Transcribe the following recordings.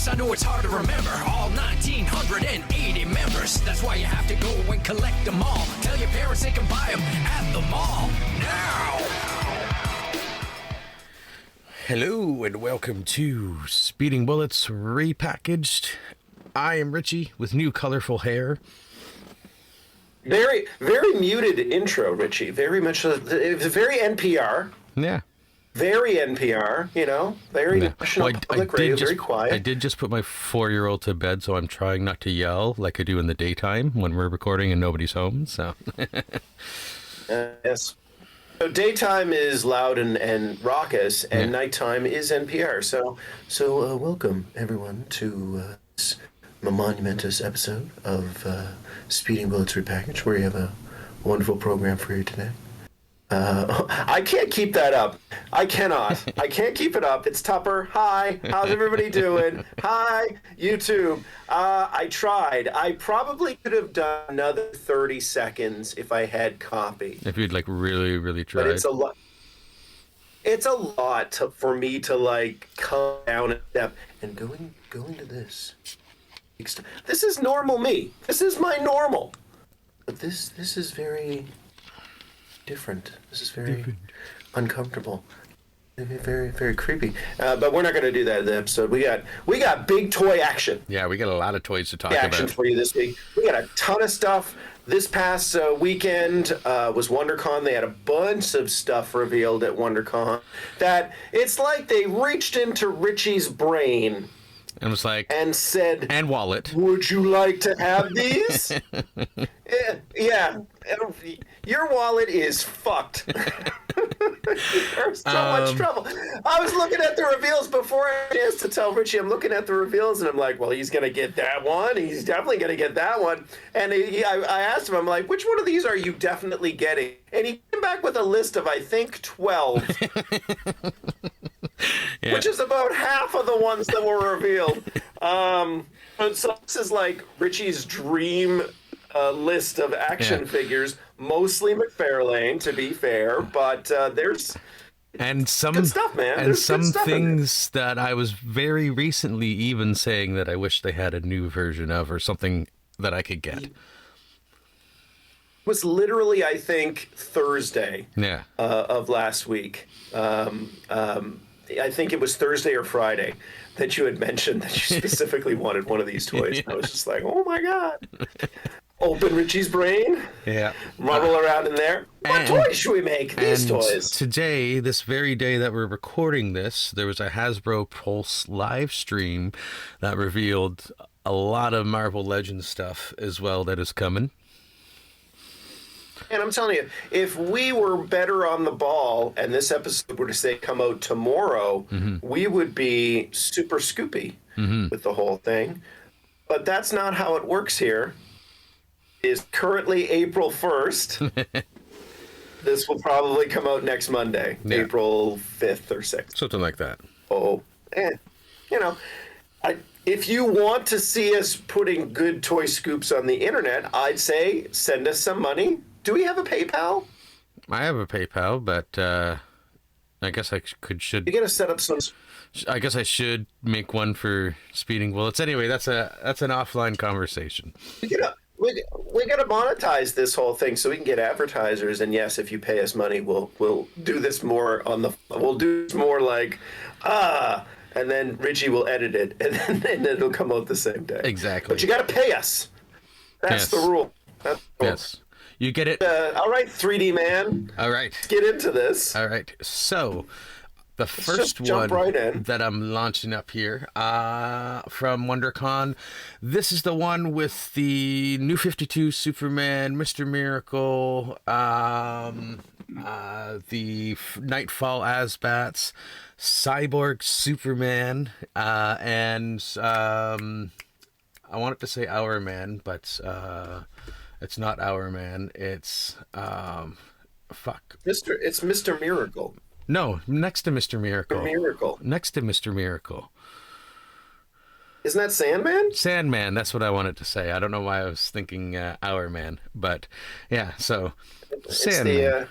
course, I know it's hard to remember all 1,980 members. That's why you have to go and collect them all. Tell your parents they can buy them at the mall now. Hello and welcome to Speeding Bullets Repackaged. I am Richie with new colorful hair. Very, very muted intro, Richie. Very much, very NPR. Yeah. Very NPR, you know, very National Public Radio, very quiet. I did just put my 4-year-old to bed, so I'm trying not to yell like I do in the daytime when we're recording and nobody's home, so. Yes. So daytime is loud and raucous, and nighttime is NPR. So welcome, everyone, to this monumentous episode of Speeding Bullets Repackaged, where you have a wonderful program for you today. I can't keep that up. I cannot. I can't keep it up. It's Tupper. Hi. How's everybody doing? Hi, YouTube. I tried. I probably could have done another 30 seconds if I had copy. If you'd like really, really tried. But it's a lot. It's a lot for me to like come down a step and going to this. This is normal me. This is my normal. But this is very different. This is very uncomfortable. Very, very creepy. But we're not going to do that in the episode. We got big toy action. Yeah, we got a lot of toys to talk about. Action for you this week. We got a ton of stuff. This past weekend was Wondercon. They had a bunch of stuff revealed at Wondercon that it's like they reached into Richie's brain and was like, and said, and wallet, would you like to have these? Yeah. Your wallet is fucked. You're so much trouble. I was looking at the reveals before I had a chance to tell Richie I'm looking at the reveals, and I'm like, well, he's going to get that one. He's definitely going to get that one. And I asked him, I'm like, which one of these are you definitely getting? And he came back with a list of, I think, 12. Yeah. Which is about half of the ones that were revealed. So this is like Richie's dream list of action figures, mostly McFarlane, to be fair, but there's some good stuff, man. And there's some things that I was very recently even saying that I wish they had a new version of, or something that I could get. It was literally, I think, Thursday of last week. I think it was Thursday or Friday that you had mentioned that you specifically wanted one of these toys. Yeah. I was just like, oh my God. Open Richie's brain. Yeah. Rumble around in there. What toys should we make? These toys. Today, this very day that we're recording this, there was a Hasbro Pulse live stream that revealed a lot of Marvel Legends stuff as well that is coming. And I'm telling you, if we were better on the ball and this episode were to say come out tomorrow, we would be super scoopy with the whole thing. But that's not how it works here. It is currently April 1st. This will probably come out next Monday, April 5th or 6th. Something like that. You know, if you want to see us putting good toy scoops on the internet, I'd say send us some money. Do we have a PayPal? I have a PayPal, but I guess I should. You gotta set up some. I guess I should make one for Speeding Bullets. Anyway, that's an offline conversation. We gotta monetize this whole thing so we can get advertisers. And yes, if you pay us money, we'll do this more We'll do this more like and then Richie will edit it, and then it'll come out the same day. Exactly. But you gotta pay us. That's the rule. That's the rule. Yes. You get it. All right, 3D man. All right. Let's get into this. All right. So, the first one that I'm launching up here from WonderCon, this is the one with the New 52 Superman, Mr. Miracle, the Nightfall Asbats, Cyborg Superman, and I wanted to say Our Man, but it's not Our Man. It's It's Mr. Miracle. No, next to Mr. Miracle. Mr. Miracle. Next to Mr. Miracle. Isn't that Sandman? Sandman, that's what I wanted to say. I don't know why I was thinking Our Man, but yeah, so Sandman.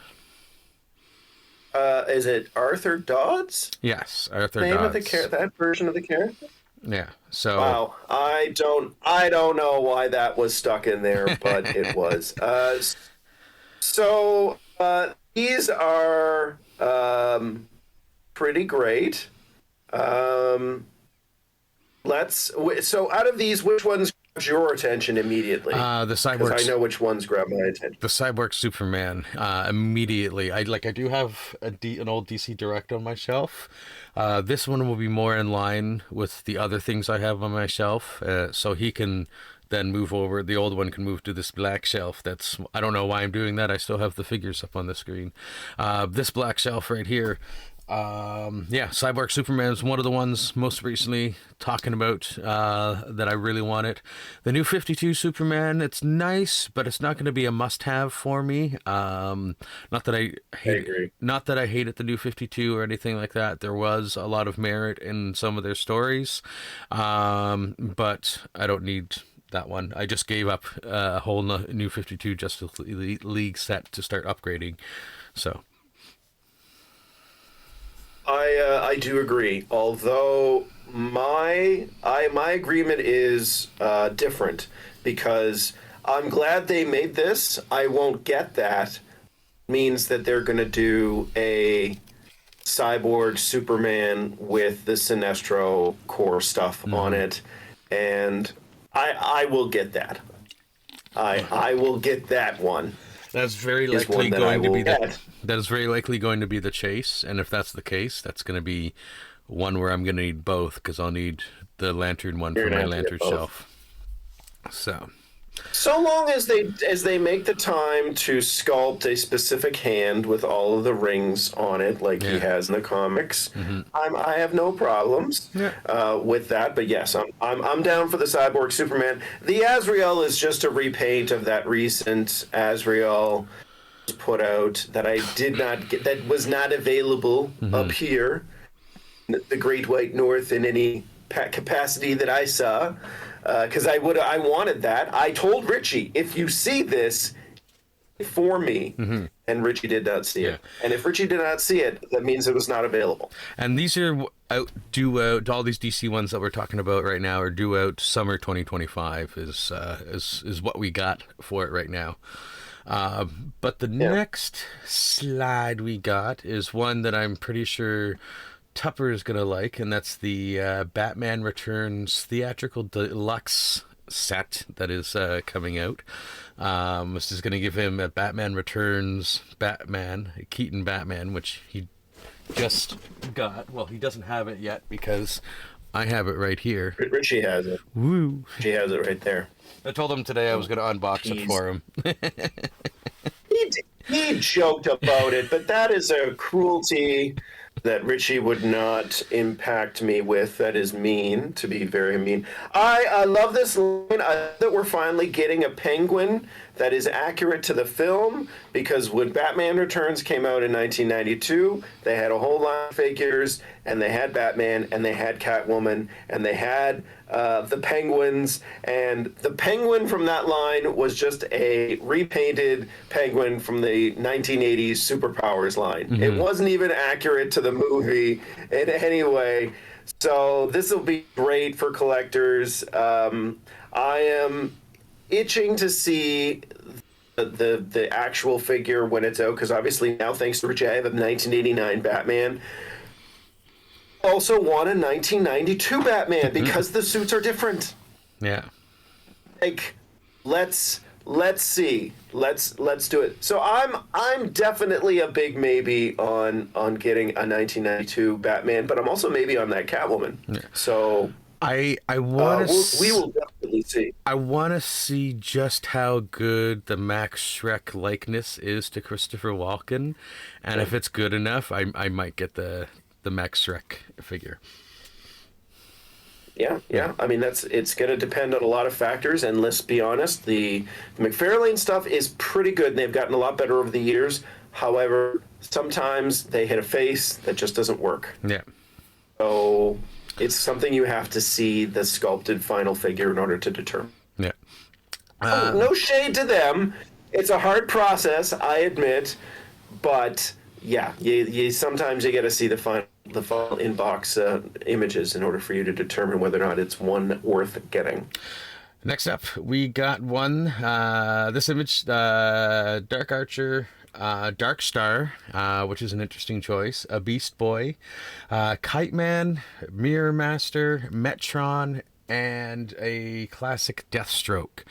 Is it Arthur Dodds? Yes, Arthur Name Dodds. Of that version of the character? Yeah. So wow, I don't know why that was stuck in there, but it was. These are pretty great. So out of these, which ones grabs your attention immediately? The Cyborg. Because I know which ones grab my attention. The Cyborg Superman. Immediately, I do have an old DC Direct on my shelf. This one will be more in line with the other things I have on my shelf, so he can then move over. The old one can move to this black shelf. I don't know why I'm doing that. I still have the figures up on the screen. This black shelf right here. Cyborg Superman is one of the ones most recently talking about that I really wanted. The new 52 Superman, it's nice, but it's not going to be a must-have for me. Not that I hated the new 52 or anything like that. There was a lot of merit in some of their stories, but I don't need that one. I just gave up a whole new 52 Justice League set to start upgrading. So I do agree. Although my agreement is different, because I'm glad they made this. I won't get that. Means that they're going to do a Cyborg Superman with the Sinestro core stuff on it, and I will get that. I will get that one. That's very likely that is very likely going to be the chase, and if that's the case, that's going to be one where I'm going to need both, because I'll need the lantern one for my lantern shelf. So long as they make the time to sculpt a specific hand with all of the rings on it, like he has in the comics, I have no problems with that. But yes, I'm down for the Cyborg Superman. The Azrael is just a repaint of that recent Azrael put out that I did not get, that was not available up here, the Great White North, in any capacity that I saw. Because I wanted that. I told Richie, if you see this, for me, and Richie did not see it. And if Richie did not see it, that means it was not available. And these are due out. All these DC ones that we're talking about right now are due out summer 2025. Is what we got for it right now. But the next slide we got is one that I'm pretty sure Tupper is gonna like, and that's the Batman Returns theatrical deluxe set that is coming out. This is gonna give him a Batman Returns Batman, a Keaton Batman, which he just got. Well, he doesn't have it yet because I have it right here. Richie has it. Woo! Richie has it right there. I told him today I was gonna unbox it for him. He joked about it, but that is a cruelty that Richie would not impact me with. That is mean, to be very mean. I love this line. That we're finally getting a Penguin that is accurate to the film, because when Batman Returns came out in 1992, they had a whole line of figures, and they had Batman, and they had Catwoman, and they had the Penguins, and the Penguin from that line was just a repainted Penguin from the 1980s Superpowers line. It wasn't even accurate to the movie in any way. So this will be great for collectors. I am itching to see the actual figure when it's out, because obviously now, thanks to Richie, I have a 1989 Batman. Also want a 1992 Batman because the suits are different. Yeah. Like, let's see. Let's do it. So I'm definitely a big maybe on getting a 1992 Batman, but I'm also maybe on that Catwoman. Yeah. So I want to. We will definitely see. I want to see just how good the Max Schreck likeness is to Christopher Walken, and if it's good enough, I might get the Max Schreck figure. Yeah. I mean, it's going to depend on a lot of factors, and let's be honest, the McFarlane stuff is pretty good, and they've gotten a lot better over the years. However, sometimes they hit a face that just doesn't work. Yeah. So it's something you have to see the sculpted final figure in order to determine. Yeah. No shade to them. It's a hard process, I admit, but yeah, you sometimes you got to see the final final inbox images in order for you to determine whether or not it's one worth getting. Next up, we got one. This image, Dark Archer, Dark Star, which is an interesting choice. A Beast Boy, Kite Man, Mirror Master, Metron, and a classic Deathstroke.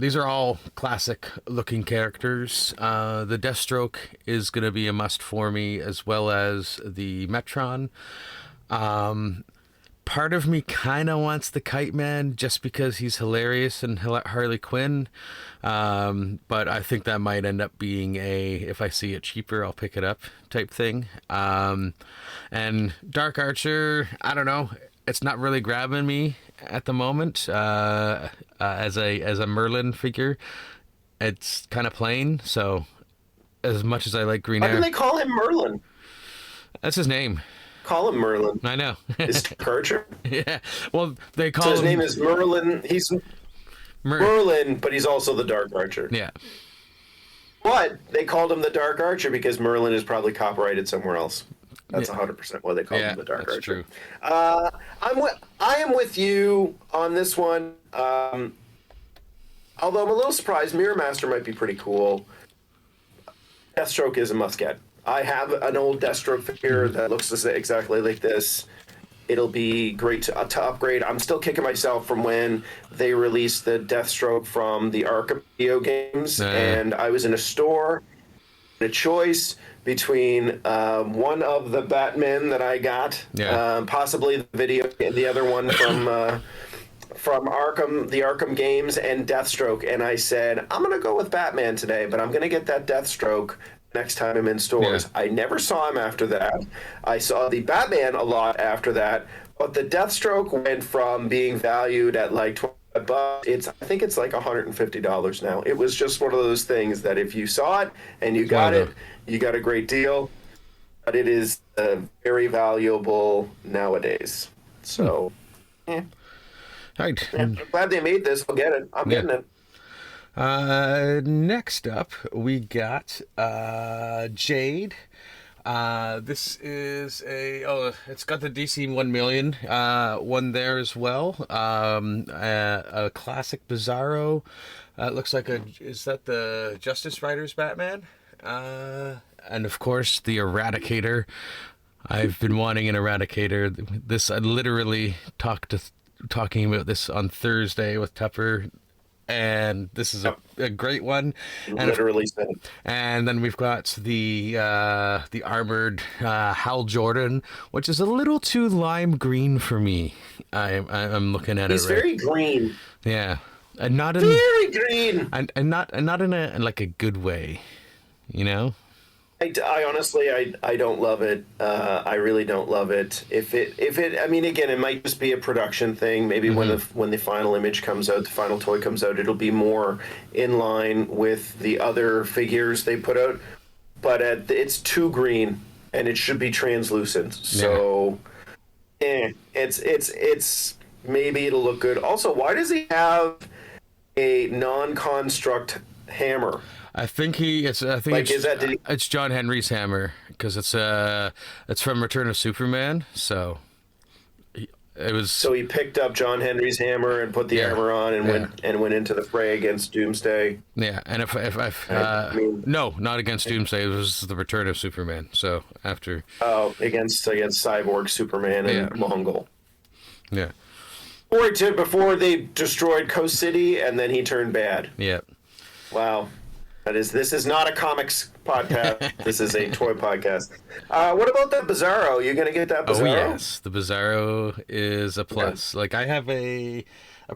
These are all classic looking characters. The Deathstroke is going to be a must for me, as well as the Metron. Part of me kind of wants the Kite Man just because he's hilarious and Harley Quinn. But I think that might end up being if I see it cheaper, I'll pick it up type thing. And Dark Archer, I don't know. It's not really grabbing me at the moment as a Merlin figure. It's kind of plain. So as much as I like Green Arrow. Why do they call him Merlin? That's his name. Call him Merlin. I know. Is Archer? Yeah. Well, they call so his him... name is Merlin. He's Merlin, but he's also the Dark Archer. Yeah. But they called him the Dark Archer because Merlin is probably copyrighted somewhere else. That's 100% why they call him the Dark Archer. True. I am with you on this one. Although I'm a little surprised, Mirror Master might be pretty cool. Deathstroke is a must-get. I have an old Deathstroke figure that looks exactly like this. It'll be great to upgrade. I'm still kicking myself from when they released the Deathstroke from the Arkham video games, and I was in a store, a choice between one of the Batmen that I got, possibly the other one from Arkham, the Arkham games, and Deathstroke, and I said, I'm going to go with Batman today, but I'm going to get that Deathstroke next time I'm in stores. I never saw him after that. I saw the Batman a lot after that, but the Deathstroke went from being valued at like $25. I think it's like $150 now. It was just one of those things that if you saw it and you got it, you got a great deal. But it is very valuable nowadays. So, Right. I'm glad they made this. I'll get it. I'm getting it. Next up, we got Jade. This is it's got the DC 1 million one there as well. A classic Bizarro. It looks like is that the Justice Riders Batman? And of course the Eradicator. I've been wanting an Eradicator. I literally talking about this on Thursday with Tupper. And this is a great one. Literally said. And then we've got the armored Hal Jordan, which is a little too lime green for me. I'm looking at He's very green. Yeah, and not in very green. And not in a good way, you know. I honestly, I don't love it. I really don't love it. If it, I mean, again, it might just be a production thing. Maybe when the final image comes out, the final toy comes out, it'll be more in line with the other figures they put out. But it's too green, and it should be translucent. So, it's maybe it'll look good. Also, why does he have a non-construct hammer? I think it's John Henry's hammer because it's from Return of Superman. So it was. So he picked up John Henry's hammer and put the armor on and went into the fray against Doomsday. Yeah, and no, not against Doomsday. It was the Return of Superman. So after against Cyborg, Superman, and Mongol. Yeah. Before they destroyed Coast City, and then he turned bad. Yeah. Wow. This is not a comics podcast. This is a toy podcast. What about that Bizarro? You gonna get that Bizarro? Oh yes, the Bizarro is a plus. Yeah. Like I have a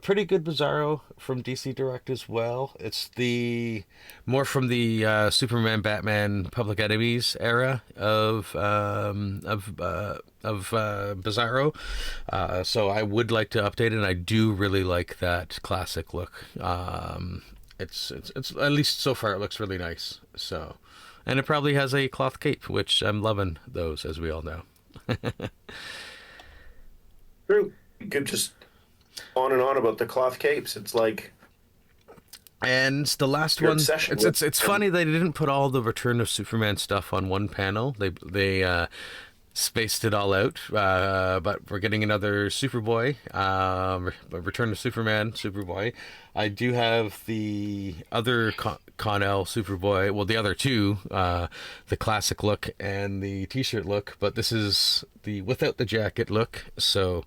pretty good Bizarro from DC Direct as well. It's more from the Superman, Batman, Public Enemies era of Bizarro. So I would like to update it. And I do really like that classic look. It's at least so far it looks really nice. So, and it probably has a cloth cape, which I'm loving those, as we all know. True. You could just on and on about the cloth capes. It's like. And the last one, it's funny they didn't put all the Return of Superman stuff on one panel. They spaced it all out, but we're getting another Superboy, Return to Superman Superboy. I do have the other Connell Superboy, well, the other two, the classic look and the t-shirt look, but this is the without the jacket look, so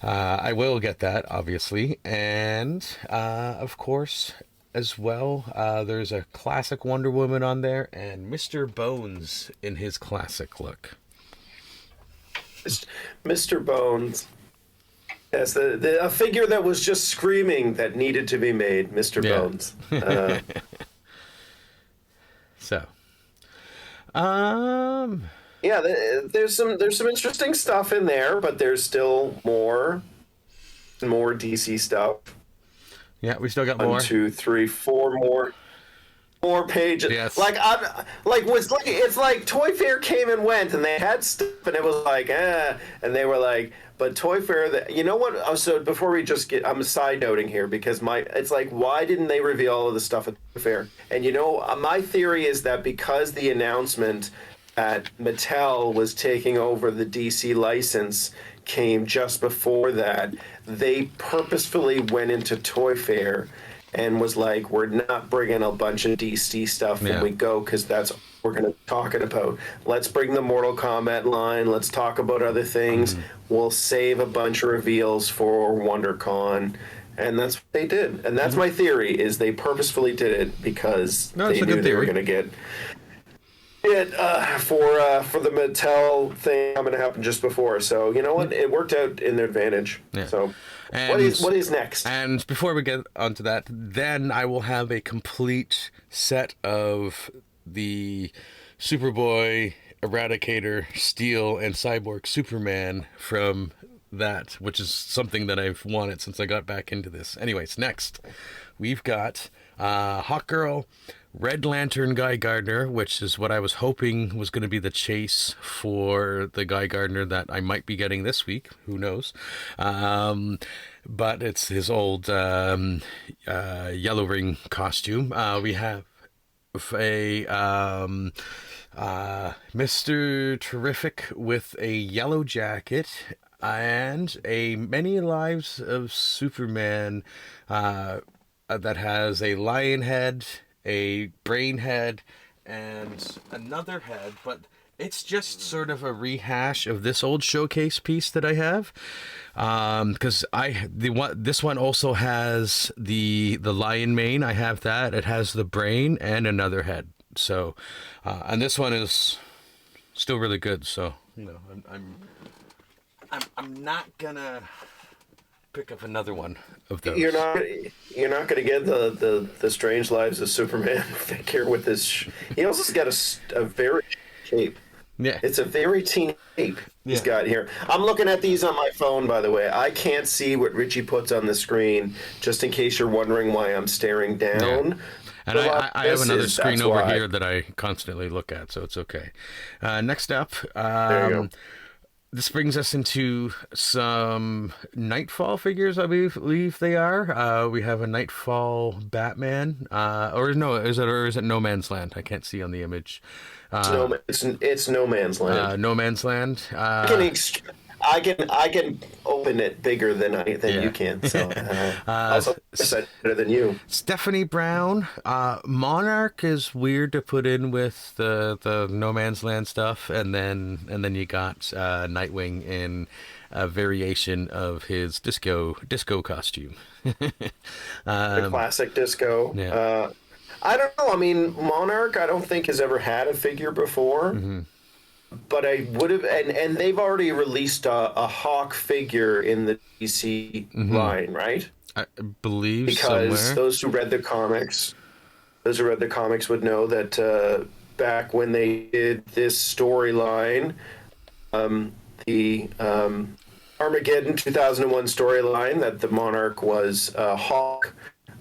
I will get that, obviously. And of course, as well, there's a classic Wonder Woman on there, and Mr. Bones in his classic look. Mr. Bones. Yes, a figure that was just screaming that needed to be made, Mr. Bones. So, yeah, there's some interesting stuff in there, but there's still more DC stuff. Yeah, we still got more. 1, 2, 3, 4 more pages. Yes. It's like Toy Fair came and went, and they had stuff, and it was like, and they were like, but Toy Fair, you know what? So before we just get, I'm side noting here because it's like, why didn't they reveal all of the stuff at Toy Fair? And my theory is that because the announcement that Mattel was taking over the DC license came just before that, they purposefully went into Toy Fair and was like, we're not bringing a bunch of DC stuff when we go, because that's what we're going to be talking about. Let's bring the Mortal Kombat line. Let's talk about other things. We'll save a bunch of reveals for WonderCon. And that's what they did. And that's my theory, is they purposefully did it because they knew they were going to get it for the Mattel thing coming to happen just before. So, you know what? It worked out in their advantage. Yeah. So... And what is next? And before we get onto that, then I will have a complete set of the Superboy, Eradicator, Steel, and Cyborg Superman from that, which is something that I've wanted since I got back into this. Anyways, next, we've got Hawkgirl, Red Lantern Guy Gardner, which is what I was hoping was going to be the chase for the Guy Gardner that I might be getting this week. Who knows? But it's his old Yellow Ring costume. We have a Mr. Terrific with a yellow jacket and a Many Lives of Superman that has a lion head, a brain head, and another head, but it's just sort of a rehash of this old showcase piece that I have, because this one also has the lion mane. I have that. It has the brain and another head. So, and this one is still really good. So, I'm not gonna pick up another one of those. You're not going to get the Strange Lives of Superman figure with this. He also's got a very shape. Yeah, it's a very teeny shape he's got here. I'm looking at these on my phone, by the way. I can't see what Richie puts on the screen, just in case you're wondering why I'm staring down. Yeah. And I have another screen over here that I constantly look at, so it's okay. Next up, there you go. This brings us into some Nightfall figures, I believe they are. We have a Nightfall Batman, or is it No Man's Land? I can't see on the image. It's No Man's Land. No Man's Land. I can open it bigger than you can. So also better than you. Stephanie Brown. Monarch is weird to put in with the No Man's Land stuff, and then you got Nightwing in a variation of his disco costume. The classic disco. Yeah. I don't know. I mean, Monarch, I don't think has ever had a figure before. Mm-hmm. But I would have, and they've already released a Hawk figure in the DC line, right? I believe because somewhere. Those who read the comics would know that back when they did this storyline, the Armageddon 2001 storyline, that the Monarch was Hawk,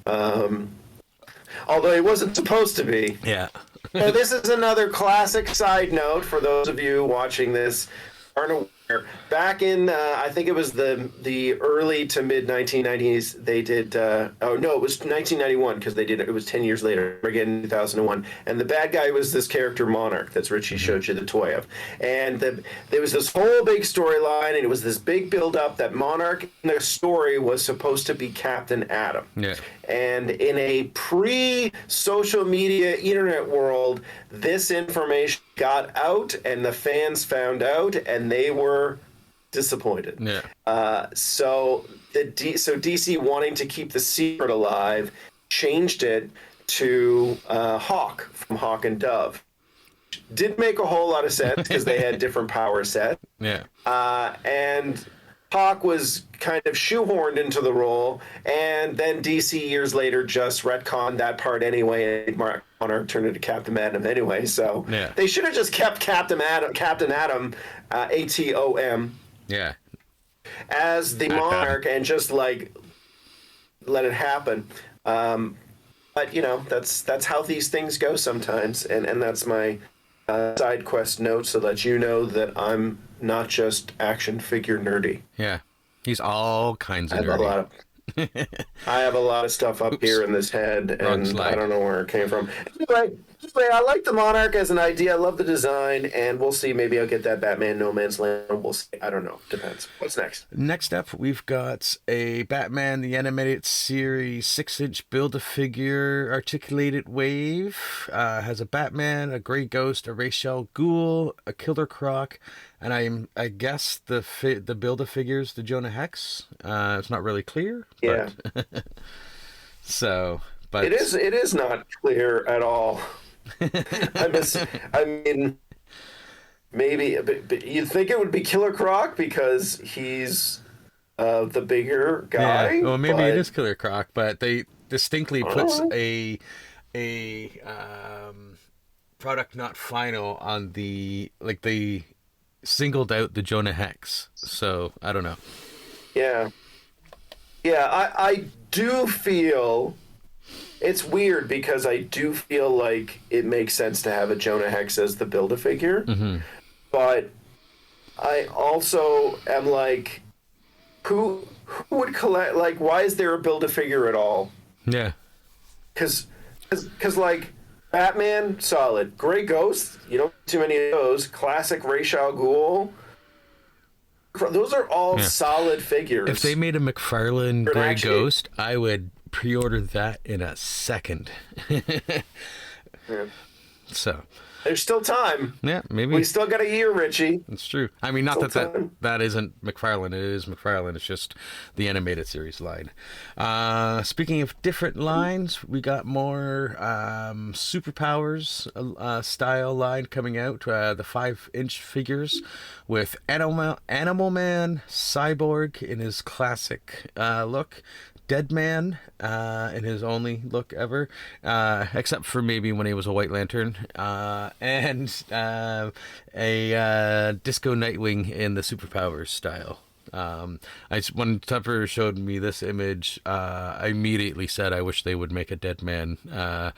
although he wasn't supposed to be. Yeah. So this is another classic side note for those of you watching this aren't aware Back in, I think it was the early to mid 1990s, they did, it was 1991 because they did it was 10 years later, again in 2001. And the bad guy was this character Monarch that's Richie showed you the toy of. And there was this whole big storyline, and it was this big build-up that Monarch in the story was supposed to be Captain Atom. Yeah. And in a pre-social media internet world, this information got out, and the fans found out, and they were disappointed. Yeah. So DC, wanting to keep the secret alive, changed it to Hawk from Hawk and Dove. Didn't make a whole lot of sense because they had different power sets. Yeah. And Hawk was kind of shoehorned into the role, and then DC years later just retconned that part anyway, and Monarch turned into Captain Atom anyway. So they should have just kept Captain Atom, Atom, yeah, as the Monarch, and just like let it happen. But you know, that's how these things go sometimes, and that's my side quest note, so that you know that I'm not just action figure nerdy. Yeah, he's all kinds of nerdy. I have a lot of stuff up here in this head, and I don't know where it came from. Anyway, I like the Monarch as an idea. I love the design, and we'll see. Maybe I'll get that Batman No Man's Land. We'll see. I don't know. Depends. What's next? Next up, we've got a Batman the Animated Series 6-inch Build-A-Figure articulated wave. Has a Batman, a Grey Ghost, a Ra's Ghoul, a Killer Croc, and I guess the Build-A-Figures, the Jonah Hex. It's not really clear. Yeah. But but it is not clear at all. I mean, maybe, but you'd think it would be Killer Croc because he's the bigger guy. Yeah. Well, maybe it is Killer Croc, but they distinctly puts a product not final on the, like, they singled out the Jonah Hex. So I don't know. Yeah. I do feel. It's weird because I do feel like it makes sense to have a Jonah Hex as the Build-A-Figure. Mm-hmm. But I also am like, who would collect, like, why is there a Build-A-Figure at all? Yeah. Because like, Batman, solid. Grey Ghost, you don't see too many of those. Classic Ra's al Ghul. Those are all solid figures. If they made a McFarlane Grey Ghost, I would pre-order that in a second. Yeah. So there's still time. Yeah, maybe we still got a year, Richie. It's true. I mean, not that isn't McFarlane. It is McFarlane. It's just the animated series line. Speaking of different lines, we got more Superpowers style line coming out. The 5-inch figures with Animal Man, Cyborg in his classic look, Deadman in his only look ever, except for maybe when he was a White Lantern, and a Disco Nightwing in the Superpowers style. When Tupper showed me this image, I immediately said I wish they would make a Deadman like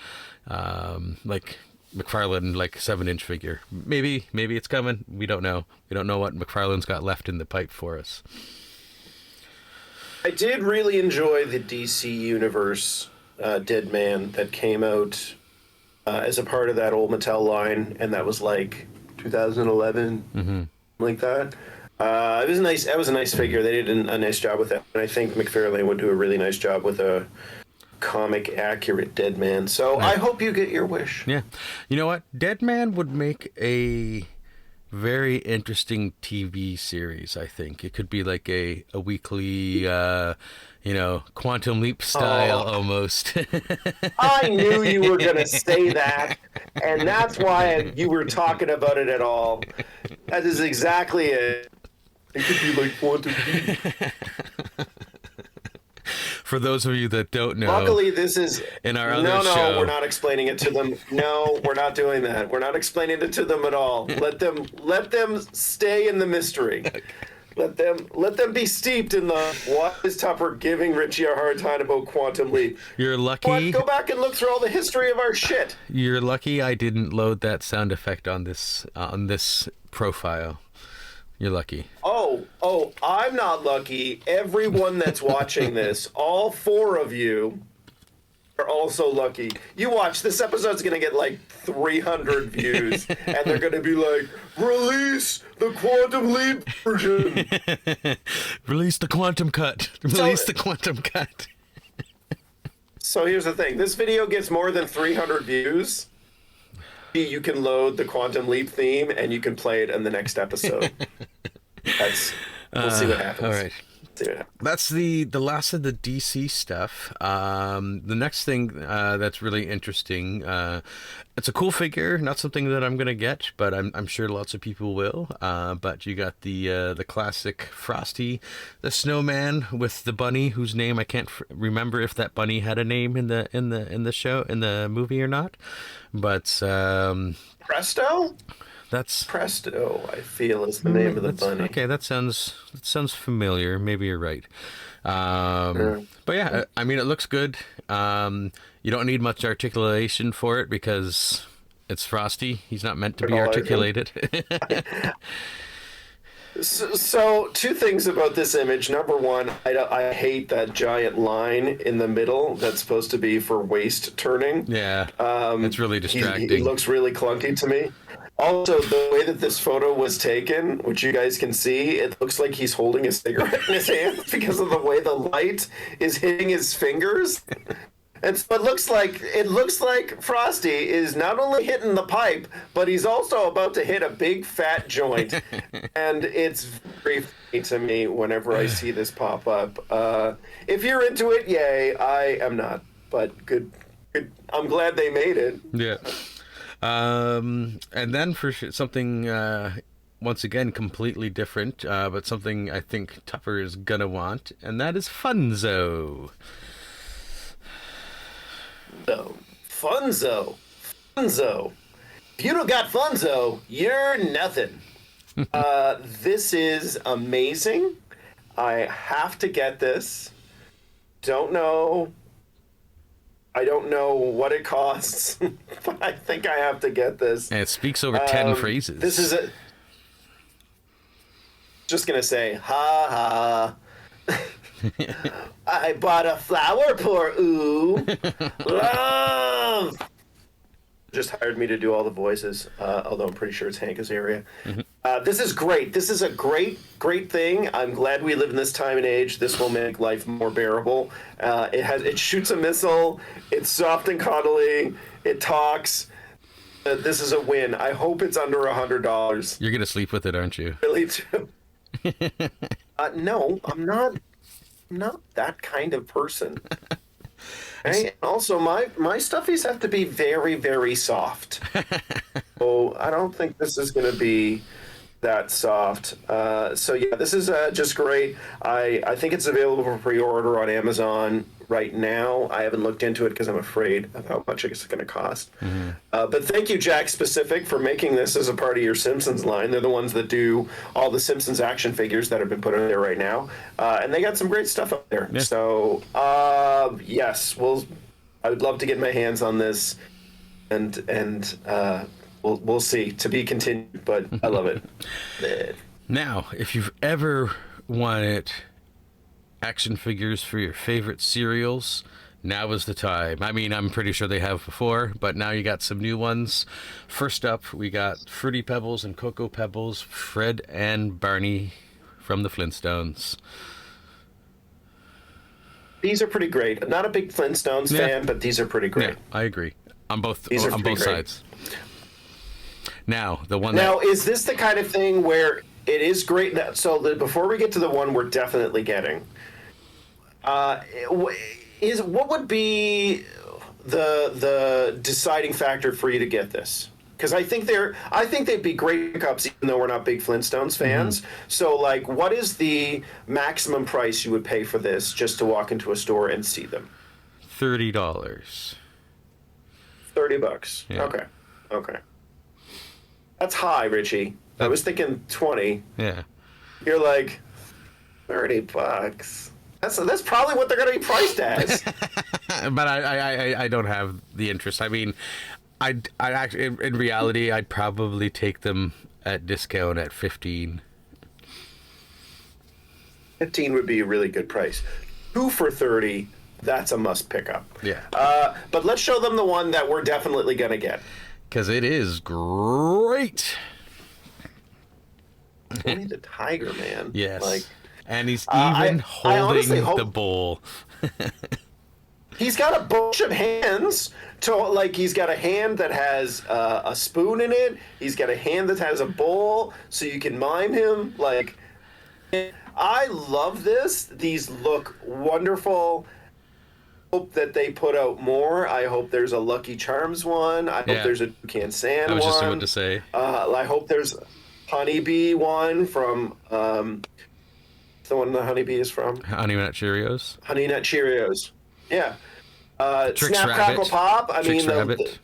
McFarlane, like 7-inch figure. Maybe it's coming. We don't know. We don't know what McFarlane's got left in the pipe for us. I did really enjoy the DC Universe Deadman that came out as a part of that old Mattel line, and that was like 2011, like that. It was nice. That was a nice figure. They did a nice job with that, and I think McFarlane would do a really nice job with a comic accurate Deadman. So I hope you get your wish. Yeah, you know what? Deadman would make a very interesting TV series. I think it could be like a weekly, Quantum Leap style almost. I knew you were going to say that, and that's why you were talking about it at all. That is exactly it. It could be like Quantum Leap. For those of you that don't know, luckily this is in our other show. We're not explaining it to them. No, we're not doing that. We're not explaining it to them at all. Let them stay in the mystery. Let them be steeped in the why is Tupper giving Richie a hard time about Quantum Leap. You're lucky. Go back and look through all the history of our shit. You're lucky I didn't load that sound effect on this profile. You're lucky. Oh, I'm not lucky. Everyone that's watching this, all 4 of you are also lucky. You watch, this episode's going to get like 300 views, and they're going to be like, release the Quantum Leap version. Release the Quantum Cut. Release the Quantum Cut. So here's the thing. This video gets more than 300 views. You can load the Quantum Leap theme, and you can play it in the next episode. We'll see what happens. All right. That's the last of the DC stuff. The next thing that's really interesting, it's a cool figure, not something that I'm gonna get, but I'm sure lots of people will. But you got the classic Frosty, the snowman with the bunny, whose name I can't remember if that bunny had a name in the show, in the movie or not. But Presto? That's Presto, I feel, is the name of the bunny. Okay, that sounds familiar. Maybe you're right. But yeah, I mean, it looks good. You don't need much articulation for it because it's Frosty. He's not meant to be articulated. So 2 things about this image. Number 1, I hate that giant line in the middle that's supposed to be for waist turning. Yeah, it's really distracting. He looks really clunky to me. Also, the way that this photo was taken, which you guys can see, it looks like he's holding a cigarette in his hand because of the way the light is hitting his fingers. And so it looks like Frosty is not only hitting the pipe, but he's also about to hit a big fat joint. And it's very funny to me whenever I see this pop up. If you're into it, yay. I am not, but good. I'm glad they made it. Yeah. And then for something, once again, completely different, but something I think Tupper is gonna want, and that is Funzo. Funzo. If you don't got Funzo, you're nothing. This is amazing. I have to get this. I don't know what it costs, but I think I have to get this. And it speaks over 10 phrases. This is just going to say, ha ha. I bought a flower pour, ooh. Love. Just hired me to do all the voices, although I'm pretty sure it's Hank Azaria. This is great. This is a great thing. I'm glad we live in this time and age. This will make life more bearable. It shoots a missile. It's soft and cuddly. It talks. This is a win. I hope it's under $100. You're gonna sleep with it, aren't you? Really too. No, I'm not. I'm not that kind of person. And also, my stuffies have to be very, very soft. So I don't think this is going to be that soft. So yeah, this is just great. I think it's available for pre-order on Amazon right now. I haven't looked into it because I'm afraid of how much it's going to cost. But thank you, Jack Specific, for making this as a part of your Simpsons line. They're the ones that do all the Simpsons action figures that have been put on there right now. And they got some great stuff up there. Yeah. So yes, I would love to get my hands on this, and we'll see. To be continued, but I love it. Now, if you've ever wanted action figures for your favorite cereals, now is the time. I mean, I'm pretty sure they have before, but now you got some new ones. First up, we got Fruity Pebbles and Cocoa Pebbles, Fred and Barney from the Flintstones. These are pretty great. Not a big Flintstones fan, but these are pretty great. Yeah, I agree. On both sides. Now, the one is this the kind of thing where it is great? So before we get to the one we're definitely getting, what would be the deciding factor for you to get this? Because I think they'd be great pickups, even though we're not big Flintstones fans. So, like, what is the maximum price you would pay for this just to walk into a store and see them? $30. $30. Yeah. Okay. That's high, Richie. I was thinking 20. Yeah. You're like $30. That's probably what they're going to be priced as. But I don't have the interest. I mean, I actually, in reality, I'd probably take them at discount at $15. $15 would be a really good price. 2 for $30, that's a must pick up. Yeah. But let's show them the one that we're definitely going to get. Because it is great. Tony the Tiger, man. Yes. Like, and he's even holding the bowl. He's got a bunch of hands. He's got a hand that has a spoon in it. He's got a hand that has a bowl, so you can mime him. Like, I love this. These look wonderful. Hope that they put out more. I hope there's a Lucky Charms one. I hope there's a Toucan Sand one. I was just about to say. I hope there's Honeybee one from the one the Honeybee is from. Honey Nut Cheerios. Honey Nut Cheerios. Yeah. Trix Snap Rabbit. Crackle Pop. Trix Rabbit.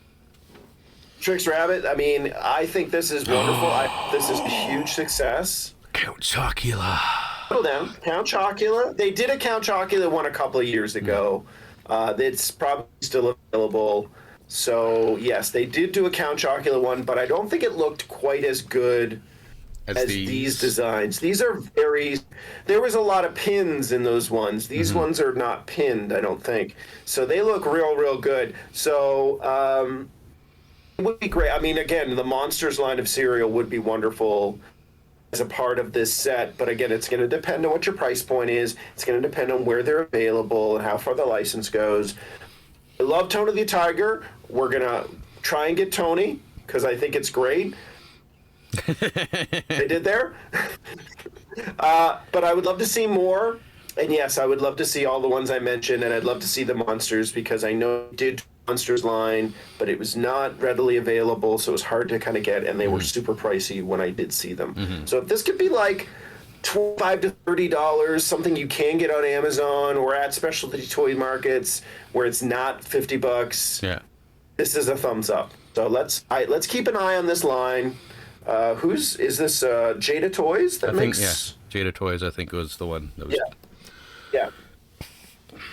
Trix Rabbit. I mean, I think this is wonderful. This is a huge success. Count Chocula. Hold down. Count Chocula. They did a Count Chocula one a couple of years ago. It's probably still available. So, yes, they did do a Count Chocula one, but I don't think it looked quite as good as these designs. These are there was a lot of pins in those ones. These ones are not pinned, I don't think. So they look real good. So it would be great. I mean, again, the Monsters line of cereal would be wonderful as a part of this set, but again, it's going to depend on what your price point is. It's going to depend on where they're available and how far the license goes. I love Tony the Tiger. We're going to try and get Tony because I think it's great. They did there. But I would love to see more. And yes, I would love to see all the ones I mentioned, and I'd love to see the Monsters because I know it did Monsters line, but it was not readily available, so it was hard to kind of get, and they were super pricey when I did see them. So if this could be like $25 to $30, something you can get on Amazon or at specialty toy markets where it's not $50, this is a thumbs up. So let's keep an eye on this line. Is this Jada Toys that makes? Jada Toys, I think, was the one that was. Yeah.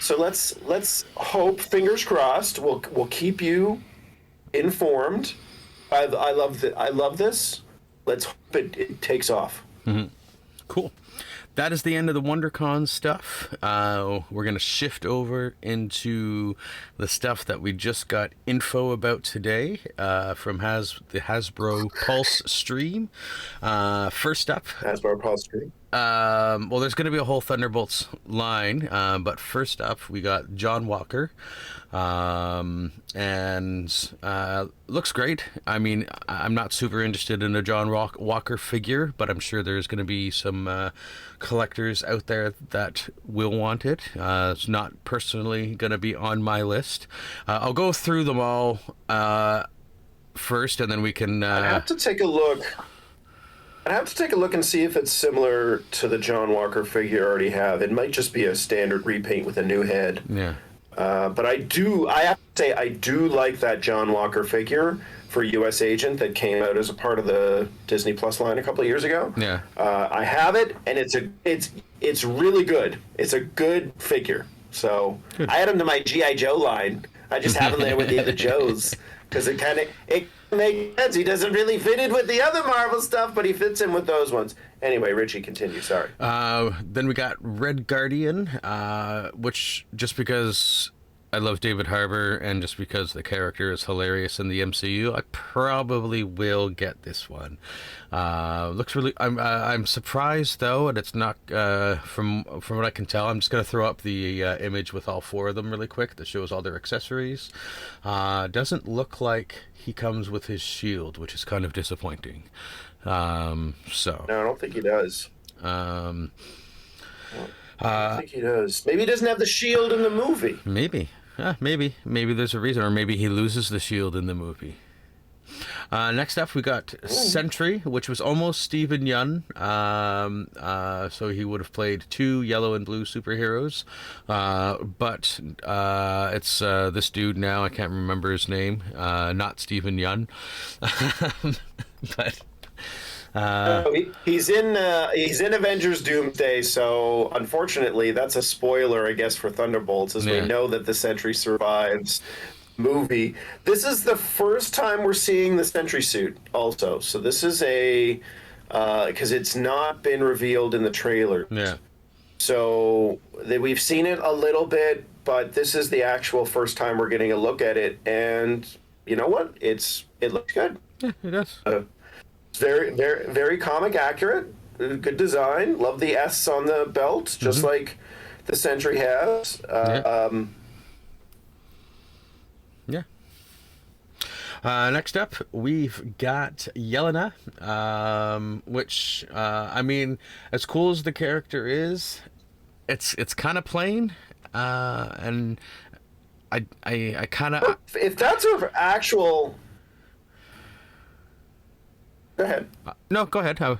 So let's hope, fingers crossed, we'll keep you informed. I love this. Let's hope it takes off. Cool. That is the end of the WonderCon stuff. We're going to shift over into the stuff that we just got info about today from the Hasbro Pulse stream. First up... Hasbro Pulse stream. Well, there's going to be a whole Thunderbolts line, but first up we got John Walker, and looks great. I mean, I'm not super interested in a John Walker figure, but I'm sure there's going to be some collectors out there that will want it. It's not personally going to be on my list. I'll go through them all first, and then we can... I have to take a look. I'd have to take a look and see if it's similar to the John Walker figure I already have. It might just be a standard repaint with a new head. Yeah. But I have to say, I do like that John Walker figure for U.S. Agent that came out as a part of the Disney Plus line a couple of years ago. Yeah. I have it, and it's really good. It's a good figure. So good. I add him to my G.I. Joe line. I just have him there with the other Joes because it makes sense. He doesn't really fit in with the other Marvel stuff, but he fits in with those ones. Anyway, Richie, continue. Sorry. Then we got Red Guardian, which just because I love David Harbour and just because the character is hilarious in the MCU, I probably will get this one. Looks really. I'm surprised though, and it's not from what I can tell. I'm just gonna throw up the image with all four of them really quick that shows all their accessories. Doesn't look like he comes with his shield, which is kind of disappointing. No, I don't think he does. I don't think he does. Maybe he doesn't have the shield in the movie. Maybe. Maybe there's a reason, or maybe he loses the shield in the movie. Next up, we got Sentry, which was almost Stephen Yeun. So he would have played two yellow and blue superheroes. But it's this dude now. I can't remember his name. Not Stephen Yeun. But... he's in Avengers Doomsday, so unfortunately that's a spoiler, I guess, for Thunderbolts, as we know that the Sentry survives movie. This is the first time we're seeing the Sentry suit also, so this is because it's not been revealed in the trailer. So we've seen it a little bit, but this is the actual first time we're getting a look at it, and you know what? It looks good. Yeah, it does. It's very, very, very comic accurate. Good design. Love the S on the belt, just like the Sentry has. Yeah. Next up, we've got Yelena, which, I mean, as cool as the character is, it's kind of plain, and I kind of... If that's her actual... Go ahead. No, go ahead. I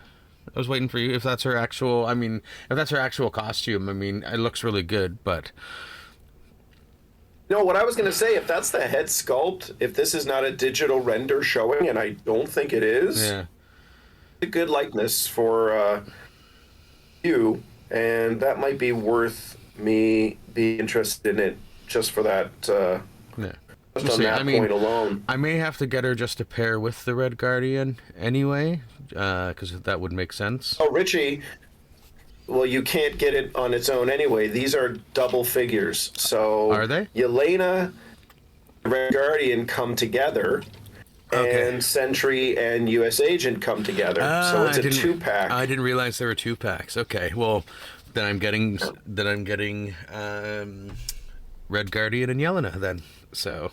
was waiting for you. If that's her actual... I mean, if that's her actual costume, I mean, it looks really good, but... No, what I was going to say, if that's the head sculpt, if this is not a digital render showing, and I don't think it is, a good likeness for you, and that might be worth me being interested in it just for that, just on that point alone. I may have to get her just to pair with the Red Guardian anyway, because that would make sense. Oh, Richie... Well, you can't get it on its own anyway. These are double figures. So are they? Yelena, Red Guardian come together, and Sentry and U.S. Agent come together. So it's a 2-pack. I didn't realize there were 2-packs. Okay, well, then I'm getting Red Guardian and Yelena then. So.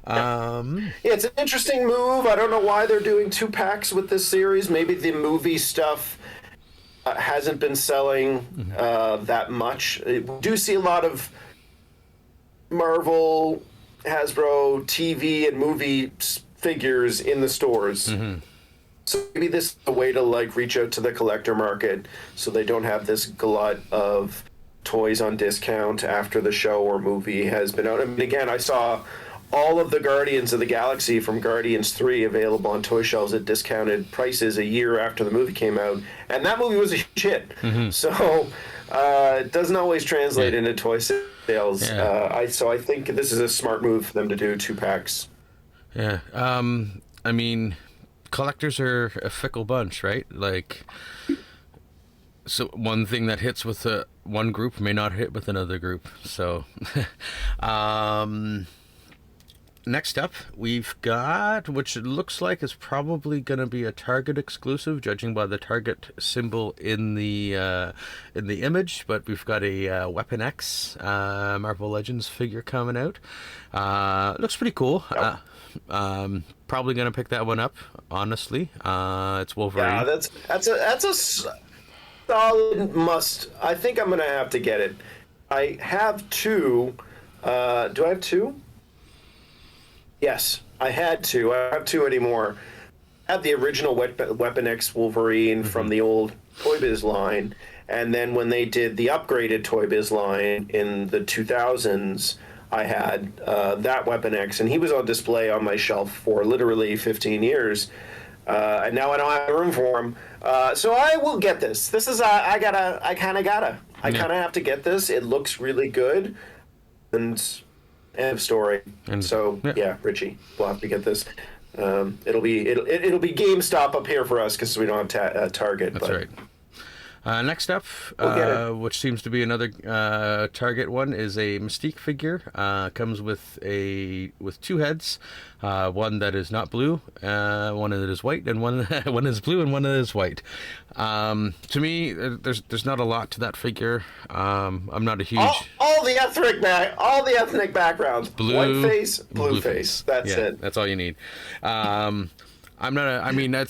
It's an interesting move. I don't know why they're doing 2-packs with this series. Maybe the movie stuff hasn't been selling that much. We do see a lot of Marvel, Hasbro, TV, and movie figures in the stores. So maybe this is a way to like reach out to the collector market so they don't have this glut of toys on discount after the show or movie has been out. I mean, again, I saw all of the Guardians of the Galaxy from Guardians 3 available on toy shelves at discounted prices a year after the movie came out. And that movie was a hit. So it doesn't always translate into toy sales. So I think this is a smart move for them to do 2-packs. Yeah. I mean, collectors are a fickle bunch, right? Like, so one thing that hits with one group may not hit with another group. So, next up, we've got, which it looks like is probably going to be a Target exclusive, judging by the Target symbol in the image. But we've got a Weapon X Marvel Legends figure coming out. Looks pretty cool. Yep. Probably going to pick that one up. Honestly, it's Wolverine. Yeah, that's a solid must. I think I'm going to have to get it. I have 2. Do I have 2? Yes, I had 2. I don't have 2 anymore. I have the original Weapon X Wolverine from the old Toy Biz line, and then when they did the upgraded Toy Biz line in the 2000s, I had that Weapon X, and he was on display on my shelf for literally 15 years, and now I don't have room for him. So I will get this. This is I kind of have to get this. It looks really good, and end of story. And so yeah, Richie, we'll have to get this. It'll be GameStop up here for us because we don't have Target. That's right. Next up, which seems to be another Target one, is a Mystique figure. Comes with 2 heads, one that is not blue, one that is white, and one is blue and one that is white. To me, there's not a lot to that figure. I'm not a huge all the ethnic backgrounds. White face, blue face. That's it. That's all you need. I'm not a Mystique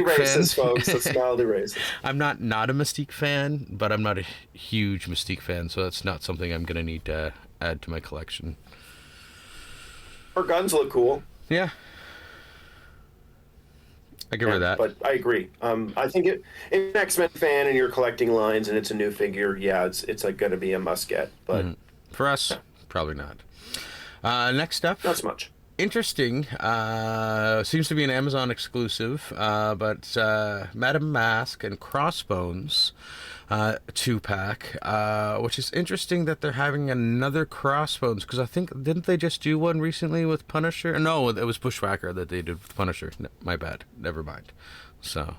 racist, fan. Folks. It's mildly racist. I'm not a Mystique fan, but I'm not a huge Mystique fan, so that's not something I'm gonna need to add to my collection. Her guns look cool. Yeah. I give her that. But I agree. I think if you're an X-Men fan and you're collecting lines and it's a new figure, it's like going to be a must get. But for us, probably not. Next up, not so much. Interesting. Seems to be an Amazon exclusive, but Madame Mask and Crossbones 2-pack, which is interesting that they're having another Crossbones, because I think, didn't they just do one recently with Punisher? No, it was Bushwhacker that they did with Punisher. My bad. Never mind. So.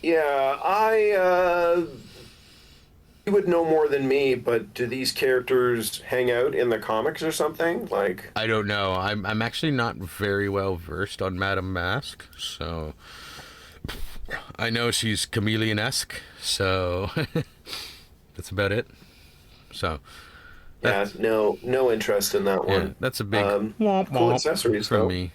Yeah, you would know more than me, but do these characters hang out in the comics or something? Like, I don't know. I'm actually not very well versed on Madame Mask, so I know she's chameleon-esque, so that's about it. So yeah, no interest in that one. yeah, that's a big cool accessories from though. me.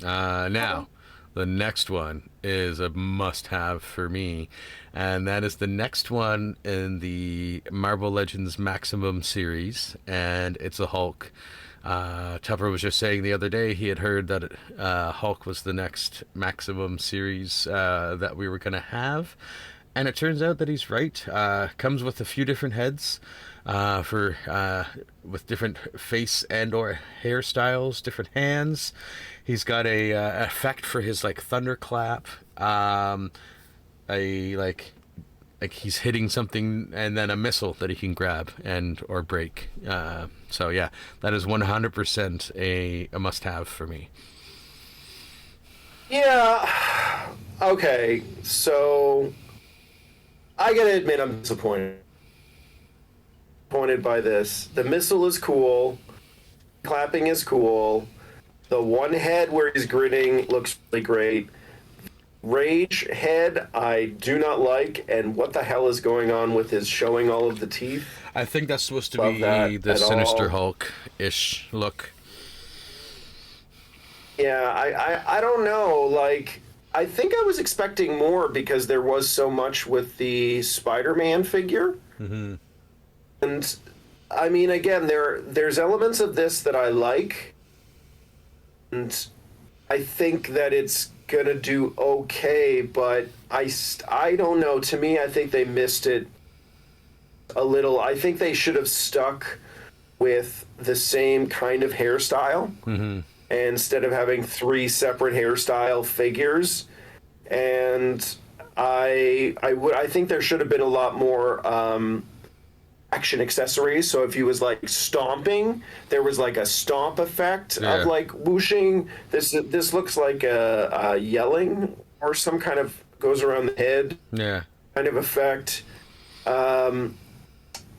Now, the next one is a must-have for me, and that is the next one in the Marvel Legends Maximum series, and it's a Hulk. Tupper was just saying the other day he had heard that Hulk was the next Maximum series that we were going to have, and it turns out that he's right. Comes with a few different heads with different face and or hairstyles, different hands. He's got a effect for his like thunderclap, a like he's hitting something, and then a missile that he can grab and or break. So yeah, that is 100% a must-have for me. Yeah. Okay. So I gotta admit, I'm disappointed. Disappointed by this. The missile is cool. Clapping is cool. The one head where he's grinning looks really great. Rage head, I do not like, and what the hell is going on with his showing all of the teeth? I think that's supposed to be the Sinister Hulk-ish look. Yeah, I don't know. Like, I think I was expecting more because there was so much with the Spider-Man figure. Mm-hmm. And, I mean, again, there's elements of this that I like, and I think that it's gonna do okay, but I don't know. To me, I think they missed it a little. I think they should have stuck with the same kind of hairstyle, instead of having 3 separate hairstyle figures. And I think there should have been a lot more action accessories. So if he was like stomping, there was like a stomp effect of like whooshing. This looks like a yelling or some kind of goes around the head kind of effect.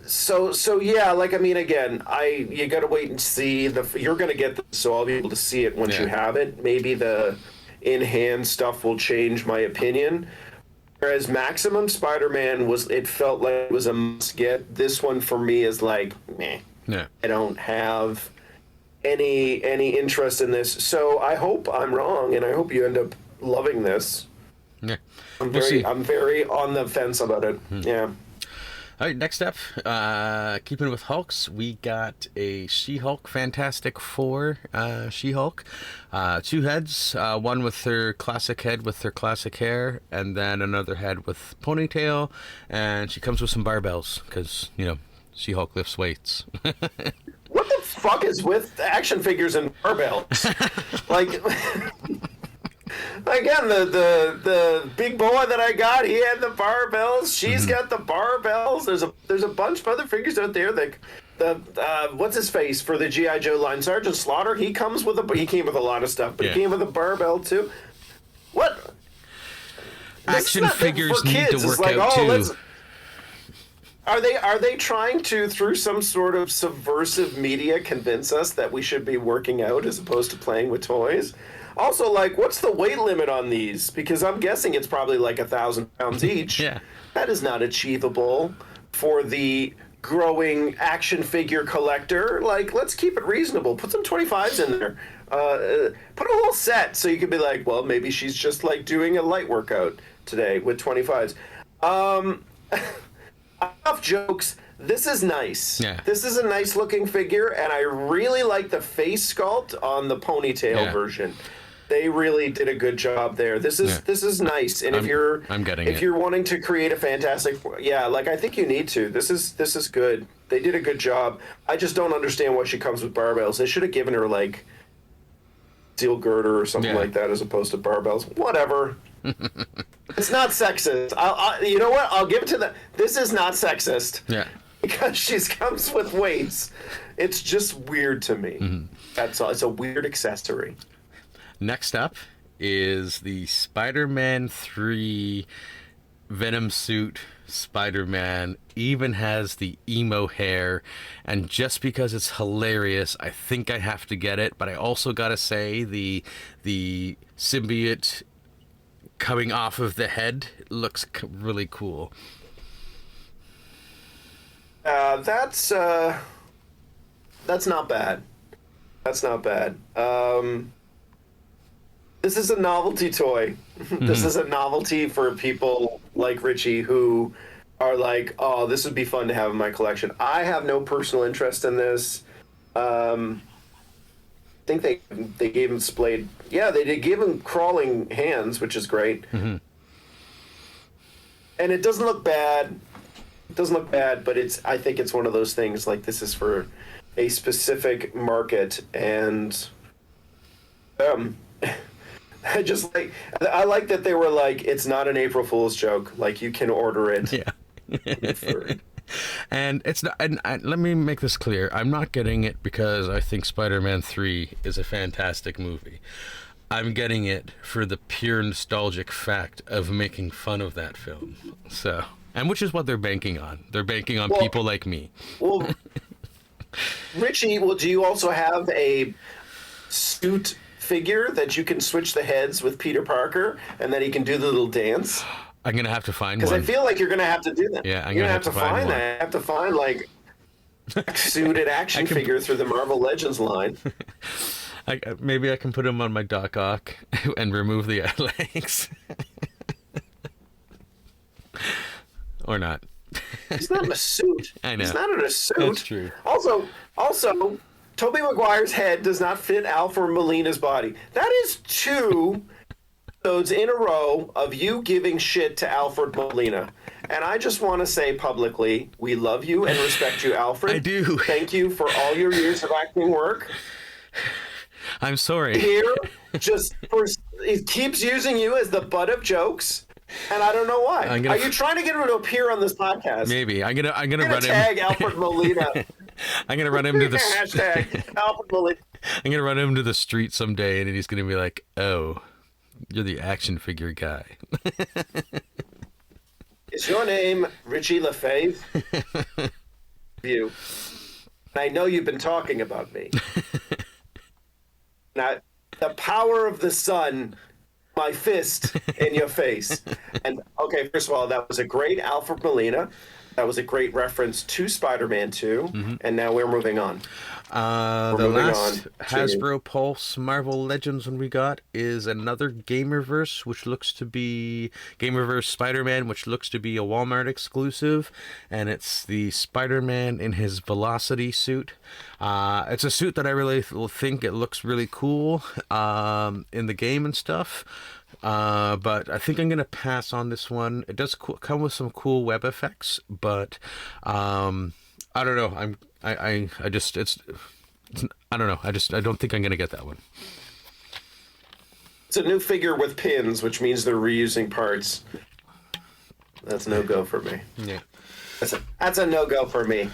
So yeah, like, I mean, again, you got to wait and see. You're going to get this, so I'll be able to see it once you have it. Maybe the in-hand stuff will change my opinion. Whereas Maximum Spider-Man it felt like it was a must-get. This one for me is like, meh. Yeah. I don't have any interest in this. So I hope I'm wrong, and I hope you end up loving this. Yeah. I'm very on the fence about it. Yeah. All right, next up, keeping with Hulks, we got a She-Hulk Fantastic Four She-Hulk. 2 heads, one with her classic head with her classic hair, and then another head with ponytail, and she comes with some barbells, because, you know, She-Hulk lifts weights. What the fuck is with action figures and barbells? Like... Again, the big boy that I got, he had the barbells. She's got the barbells. There's a bunch of other figures out there. Like what's his face for the G.I. Joe line, Sergeant Slaughter. He came with a lot of stuff, but he came with a barbell too. What? Action figures need to work out too. Are they trying to, through some sort of subversive media, convince us that we should be working out as opposed to playing with toys? Also, like, what's the weight limit on these? Because I'm guessing it's probably like 1,000 pounds each. Yeah. That is not achievable for the growing action figure collector. Like, let's keep it reasonable. Put some 25s in there. Put a whole set so you could be like, well, maybe she's just like doing a light workout today with 25s. Enough jokes. This is nice. Yeah. This is a nice looking figure, and I really like the face sculpt on the ponytail version. They really did a good job there. This is nice. And if you're wanting to create a fantastic, like, I think you need to. This is good. They did a good job. I just don't understand why she comes with barbells. They should have given her like steel girder or something like that as opposed to barbells. Whatever. It's not sexist. You know what? I'll give it to them. This is not sexist. Yeah. Because she comes with weights. It's just weird to me. That's all. It's a weird accessory. Next up is the Spider-Man 3 Venom suit, Spider-Man, even has the emo hair, and just because it's hilarious, I think I have to get it. But I also gotta say the symbiote coming off of the head looks really cool. That's not bad. That's not bad. This is a novelty toy. This is a novelty for people like Richie who are like, oh, this would be fun to have in my collection. I have no personal interest in this. I think they gave him splayed. Yeah, they did give him crawling hands, which is great. And it doesn't look bad. It doesn't look bad, but I think it's one of those things like this is for a specific market, and I like that they were like, it's not an April Fool's joke. Like, you can order it. Yeah. And it's not. And let me make this clear: I'm not getting it because I think Spider-Man 3 is a fantastic movie. I'm getting it for the pure nostalgic fact of making fun of that film. So, and which is what they're banking on. They're banking on people like me. Well, Richie, do you also have a suit figure that you can switch the heads with Peter Parker, and then he can do the little dance? I'm gonna have to find one. Because I feel like you're gonna have to do that. Yeah, I'm gonna have to find that. I have to find like a suited action figure through the Marvel Legends line. Maybe I can put him on my Doc Ock and remove the legs, or not. He's not in a suit. I know. He's not in a suit. That's true. Also, Tobey Maguire's head does not fit Alfred Molina's body. That is 2 episodes in a row of you giving shit to Alfred Molina. And I just want to say publicly, we love you and respect you, Alfred. I do. Thank you for all your years of acting work. I'm sorry. Here, it keeps using you as the butt of jokes. And I don't know why. Are you trying to get him to appear on this podcast? Maybe. I'm gonna run tag Alfred Molina. I'm gonna run him to the hashtag Alfred Molina. I'm gonna run him to the street someday, and he's gonna be like, "Oh, you're the action figure guy." Is your name Richie LaFave? You. And I know you've been talking about me. Now, the power of the sun. My fist in your face. And okay, first of all, that was a great Alfred Molina. That was a great reference to Spider-Man 2. And now we're moving on. The last Hasbro Pulse Marvel Legends one we got is another Gamerverse, which looks to be Gamerverse Spider-Man, which looks to be a Walmart exclusive, and it's the Spider-Man in his Velocity suit. It's a suit that I really think it looks really cool in the game and stuff. But I think I'm gonna pass on this one. It does come with some cool web effects, but I don't know. I don't know. I don't think I'm gonna get that one. It's a new figure with pins, which means they're reusing parts. That's no go for me. Yeah, that's a no go for me.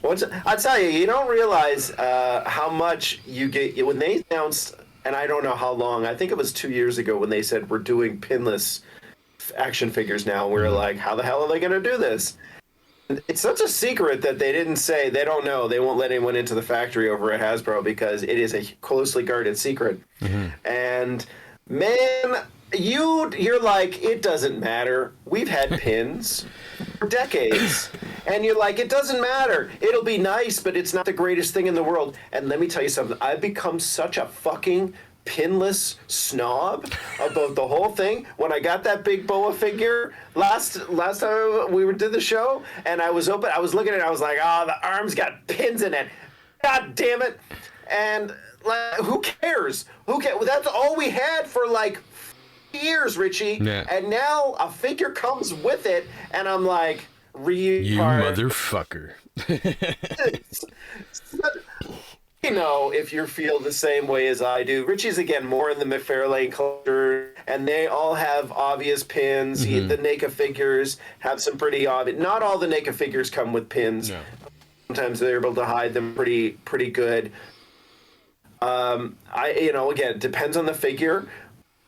I tell you, you don't realize how much you get when they announced. And I don't know how long. I think it was 2 years ago when they said we're doing pinless action figures now. We were like, how the hell are they going to do this? And it's such a secret that they didn't say. They don't know. They won't let anyone into the factory over at Hasbro because it is a closely guarded secret. And man, you're like, it doesn't matter. We've had pins for decades. And you're like, it doesn't matter. It'll be nice, but it's not the greatest thing in the world. And let me tell you something. I've become such a fucking pinless snob about the whole thing. When I got that big boa figure last time we did the show, and I was looking at it, I was like, oh, the arm's got pins in it. God damn it. And like, who cares? Who cares? That's all we had for like years, Richie. Yeah. And now a figure comes with it, and I'm like, you motherfucker. You know, if you feel the same way as I do. Richie's, again, more in the McFarlane culture, and they all have obvious pins. The NECA figures have some pretty obvious. Not all the NECA figures come with pins. No. Sometimes they're able to hide them pretty good. Again, it depends on the figure.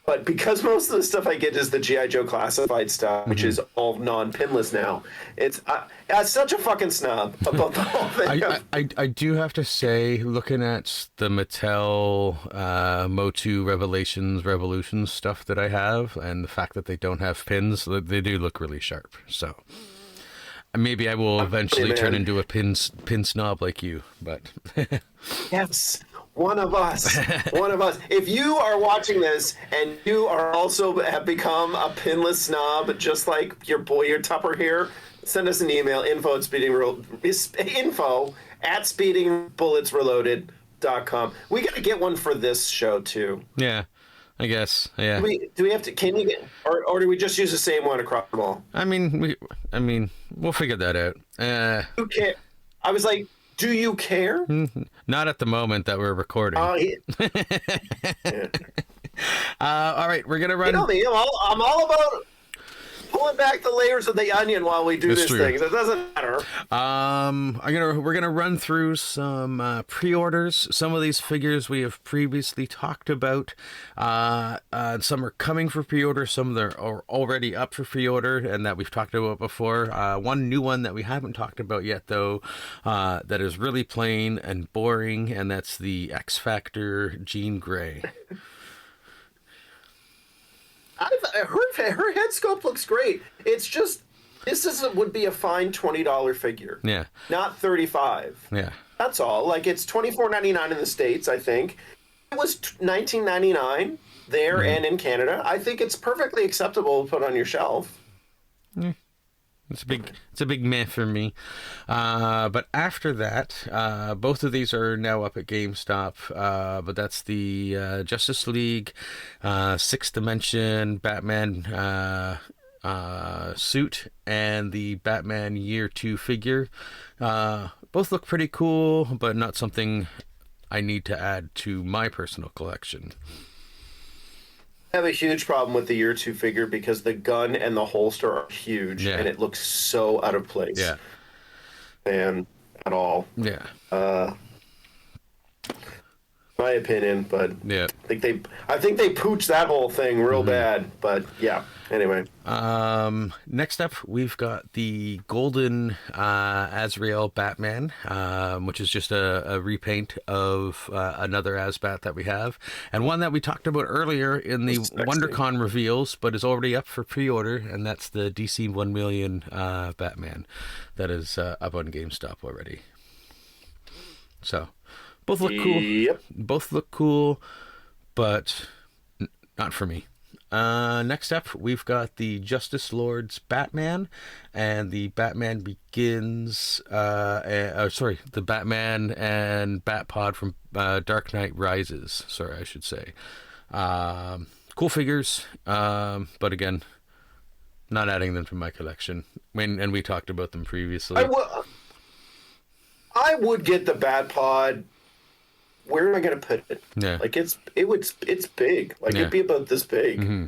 But because most of the stuff I get is the G.I. Joe classified stuff, which is all non-pinless now, it's such a fucking snob about the whole thing. I do have to say, looking at the Mattel Motu Revolutions stuff that I have, and the fact that they don't have pins, they do look really sharp. So maybe I will eventually turn into a pin snob like you, but... Yes. One of us. If you are watching this and you are also have become a pinless snob, just like your Tupper here, send us an email, info at speedingbulletsreloaded.com. We got to get one for this show too. Yeah, I guess. Yeah. Do we have to? Can you get? Or do we just use the same one across them all? I mean, we'll figure that out. Who cares? I was like, do you care? Not at the moment that we're recording. Yeah. All right, we're gonna run. You know me. I'm all about pulling back the layers of the onion while we do this thing. So it doesn't matter. We're gonna run through some pre-orders. Some of these figures we have previously talked about. Some are coming for pre-order. Some that are already up for pre-order and that we've talked about before. One new one that we haven't talked about yet, though, that is really plain and boring, and that's the X Factor Jean Grey. Her head sculpt looks great. It's just would be a fine $20 figure. Yeah. Not $35. Yeah. That's all. Like, it's $24.99 in the States, I think. It was $19.99 there and in Canada. I think it's perfectly acceptable to put on your shelf. Yeah. It's a big meh for me. But after that, both of these are now up at GameStop. But that's the Justice League, Sixth Dimension Batman suit and the Batman Year 2 figure. Both look pretty cool, but not something I need to add to my personal collection. I have a huge problem with the Year 2 figure because the gun and the holster are huge, and it looks so out of place. Yeah. And at all. Yeah. My opinion, but yeah. I think they pooched that whole thing real bad, but yeah. Anyway. Next up, we've got the Golden Azrael Batman, which is just a repaint of another Azbat that we have, and one that we talked about earlier in the Wondercon Reveals, but is already up for pre-order, and that's the DC 1 million Batman that is up on GameStop already. So, both look cool. Yep. Both look cool, but not for me. Next up, we've got the Justice Lord's Batman and the Batman Begins. The Batman and Batpod from Dark Knight Rises. Sorry, I should say. Cool figures, but again, not adding them to my collection. And we talked about them previously. I would get the Batpod. Where am I going to put it? Yeah. Like it's big. Like it'd be about this big. Mm-hmm.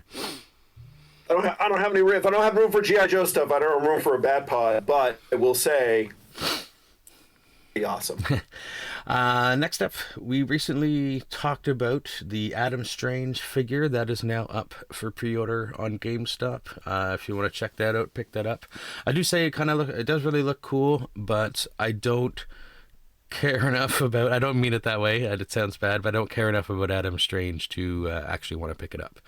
I don't have any room. If I don't have room for G.I. Joe stuff, I don't have room for a Batpod. But I will say, be awesome. Next up, we recently talked about the Adam Strange figure that is now up for pre-order on GameStop. If you want to check that out, pick that up. I do say it does really look cool, but I don't care enough about, I don't mean it that way, it sounds bad, but I don't care enough about Adam Strange to actually want to pick it up.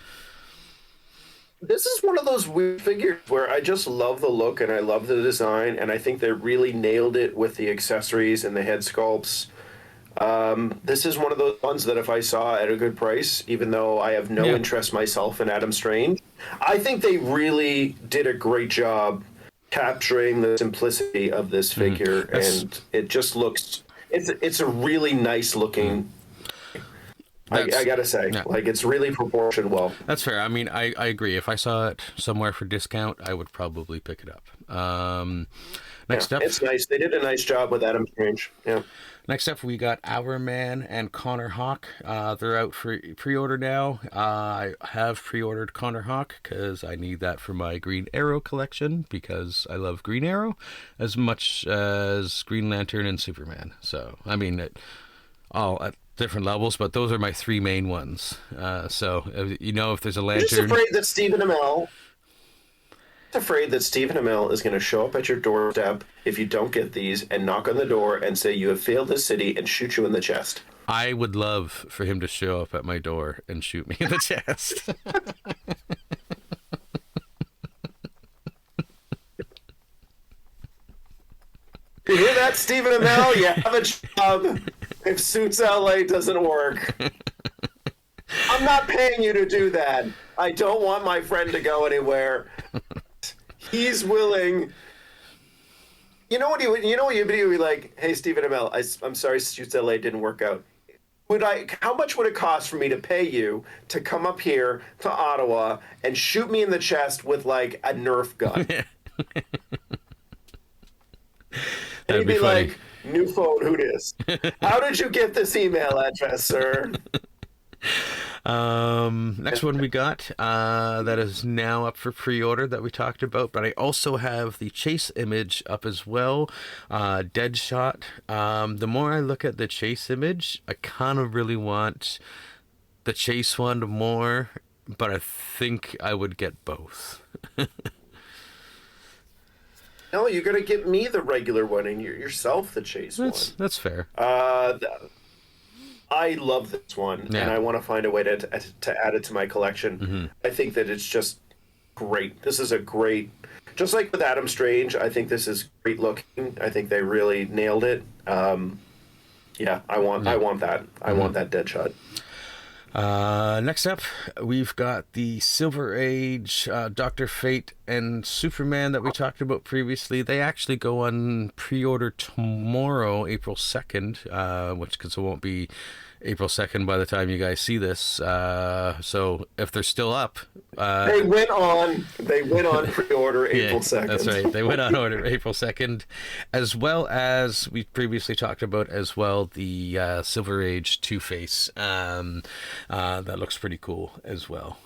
This is one of those weird figures where I just love the look and I love the design, and I think they really nailed it with the accessories and the head sculpts. This is one of those ones that if I saw at a good price, even though I have no interest myself in Adam Strange, I think they really did a great job capturing the simplicity of this figure, and it just looks... It's a really nice looking. I gotta say, like it's really proportioned well. That's fair. I mean, I agree. If I saw it somewhere for discount, I would probably pick it up. Next up, it's nice. They did a nice job with Adam Strange. Yeah. Next up, we got Our Man and Connor Hawk. They're out for pre-order now. I have pre-ordered Connor Hawk because I need that for my Green Arrow collection because I love Green Arrow as much as Green Lantern and Superman. So, I mean, different levels, but those are my three main ones. So if there's a I'm just lantern, afraid that Stephen Amell is going to show up at your doorstep if you don't get these and knock on the door and say you have failed the city and shoot you in the chest. I would love for him to show up at my door and shoot me in the chest. You hear that, Stephen Amell? You have a job if Suits LA doesn't work. I'm not paying you to do that. I don't want my friend to go anywhere. He's willing. You'd be like, hey, Stephen Amell, I'm sorry Suits LA didn't work out. How much would it cost for me to pay you to come up here to Ottawa and shoot me in the chest with like a Nerf gun? And he'd be like, new phone, who dis? How did you get this email address, sir? Next one we got that is now up for pre-order that we talked about, but I also have the Chase image up as well. Deadshot. The more I look at the Chase image, I kind of really want the Chase one more, but I think I would get both. No, you're gonna get me the regular one and yourself the Chase one. That's fair. I love this one, and I want to find a way to add it to my collection. Mm-hmm. I think that it's just great. This is a great, just like with Adam Strange, I think this is great looking. I think they really nailed it. I want that. I want that Deadshot. Next up, we've got the Silver Age, Dr. Fate, and Superman that we talked about previously. They actually go on pre-order tomorrow, April 2nd, because it won't be April 2nd by the time you guys see this. So if they're still up... They went on pre-order April 2nd. That's right. They went on order April 2nd, as well as we previously talked about as well, the Silver Age Two-Face. That looks pretty cool as well.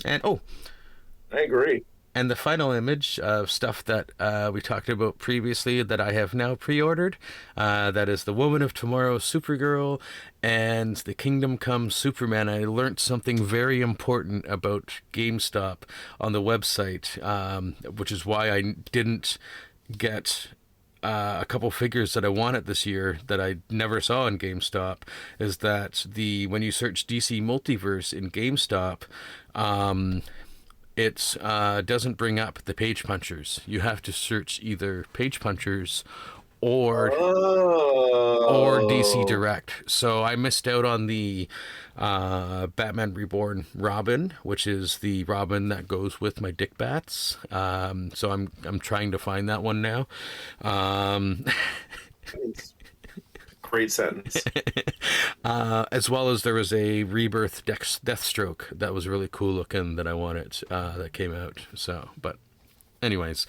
And I agree. And the final image of stuff that we talked about previously that I have now pre-ordered, that is the Woman of Tomorrow Supergirl and the Kingdom Come Superman. I learned something very important about GameStop on the website, which is why I didn't get a couple figures that I wanted this year that I never saw in GameStop, is that when you search DC Multiverse in GameStop, it doesn't bring up the Page Punchers. You have to search either Page Punchers or DC Direct. So I missed out on the Batman Reborn Robin, which is the Robin that goes with my Dick Bats. So I'm trying to find that one now. Great sentence. As well as there was a Rebirth Deathstroke that was really cool looking that I wanted that came out. So, but anyways,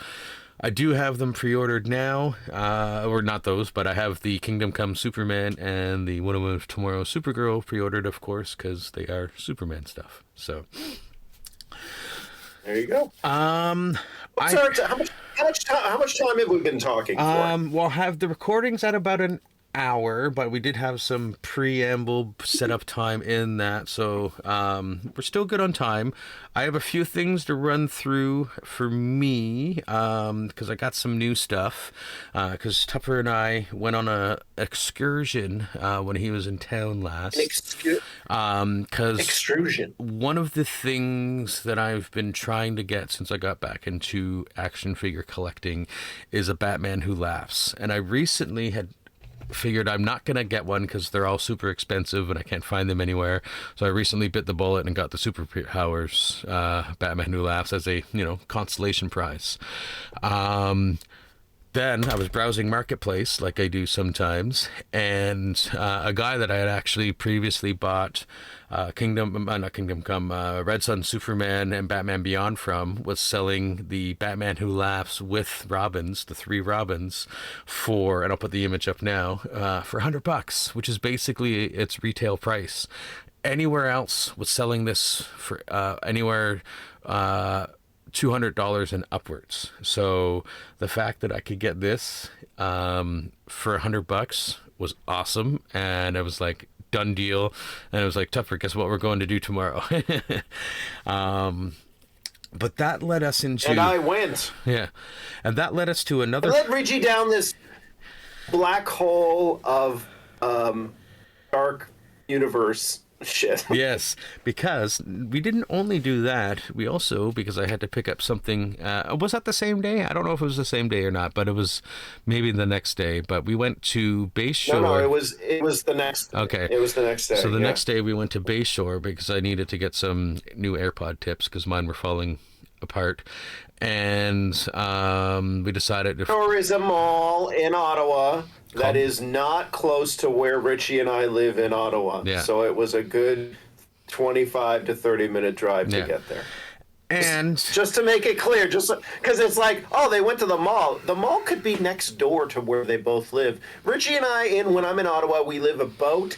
I do have them pre-ordered now, or not those, but I have the Kingdom Come Superman and the Woman of Tomorrow Supergirl pre-ordered, of course, because they are Superman stuff. So there you go. How much time have we been talking for? We'll have the recordings at about an hour, but we did have some preamble setup time in that, so we're still good on time. I have a few things to run through for me because I got some new stuff because Tupper and I went on a excursion when he was in town last. Extrusion. One of the things that I've been trying to get since I got back into action figure collecting is a Batman Who Laughs, and I recently had figured I'm not going to get one because they're all super expensive and I can't find them anywhere. So I recently bit the bullet and got the Superpowers Batman Who Laughs as a, consolation prize. Then I was browsing Marketplace like I do sometimes, and a guy that I had actually previously bought Red Sun Superman and Batman Beyond from was selling the Batman Who Laughs with Robins, the 3 Robins, for, and I'll put the image up now, for $100, which is basically its retail price. Anywhere else was selling this for anywhere $200 and upwards. So the fact that I could get this for $100 was awesome, and I was like, done deal. And it was like, Tupper, guess what we're going to do tomorrow? But that led us into... And I went. Yeah. And that led us to another... I led Richie down this black hole of dark universe shit. Yes, because we didn't only do that. We also, because I had to pick up something... was that the same day? I don't know if it was the same day or not, but it was maybe the next day. But we went to Bayshore. No, it was the next day. Okay. It was the next day. So the next day we went to Bayshore because I needed to get some new AirPod tips because mine were falling apart. And we decided... There is a mall in Ottawa that is not close to where Richie and I live in Ottawa. Yeah. So it was a good 25 to 30 minute drive to get there. And just to make it clear, just because it's like, oh, they went to the mall. The mall could be next door to where they both live. Richie and I, when I'm in Ottawa, we live about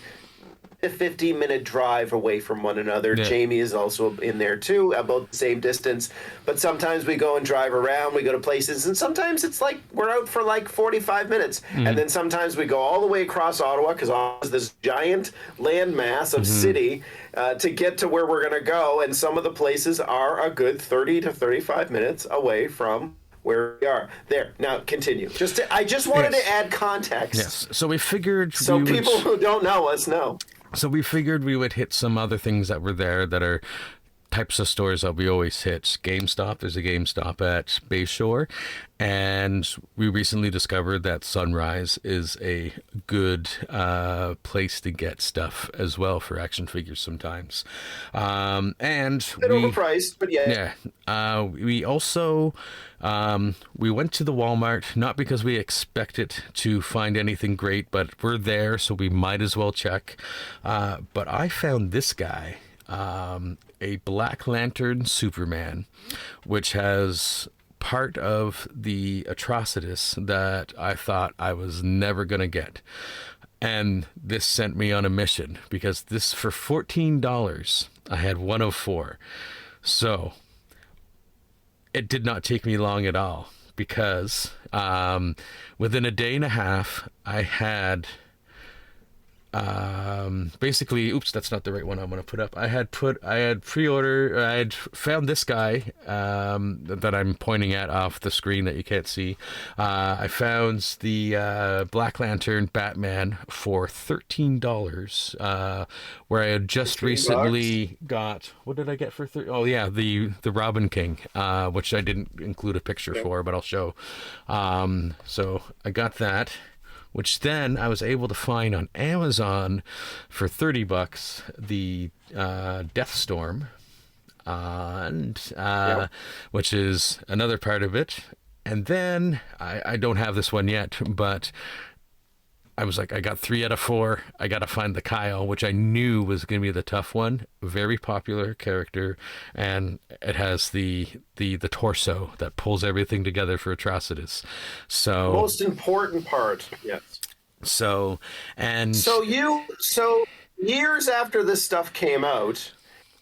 a 15-minute drive away from one another. Yeah. Jamie is also in there too, about the same distance. But sometimes we go and drive around, we go to places, and sometimes it's like we're out for like 45 minutes. And then sometimes we go all the way across Ottawa, because Ottawa is this giant landmass of city, to get to where we're going to go. And some of the places are a good 30 to 35 minutes away from where we are. There. Now, continue. I just wanted to add context. yes, so we figured... So people who don't know us know. So we figured we would hit some other things that were there that are types of stores that we always hit. GameStop, there's a GameStop at Bayshore, and we recently discovered that Sunrise is a good place to get stuff as well for action figures sometimes. And bit overpriced, but yeah. Yeah. We also we went to the Walmart, not because we expected to find anything great, but we're there, so we might as well check. But I found this guy, a Black Lantern Superman, which has part of the Atrocitus that I thought I was never going to get. And this sent me on a mission, because this, for $14, I had 104. So it did not take me long at all, because within a day and a half, I had... basically, oops, that's not the right one I'm going to put up. I had found this guy that I'm pointing at off the screen that you can't see. I found the Black Lantern Batman for $13, where I had just recently got, what did I get for the Robin King, which I didn't include a picture for, but I'll show. So I got that, which then I was able to find on Amazon for $30, the Deathstorm, which is another part of it. And then I don't have this one yet, but I was like, I got 3 out of 4. I got to find the Kyle, which I knew was going to be the tough one. Very popular character, and it has the torso that pulls everything together for Atrocitus. So most important part, yes. So years after this stuff came out,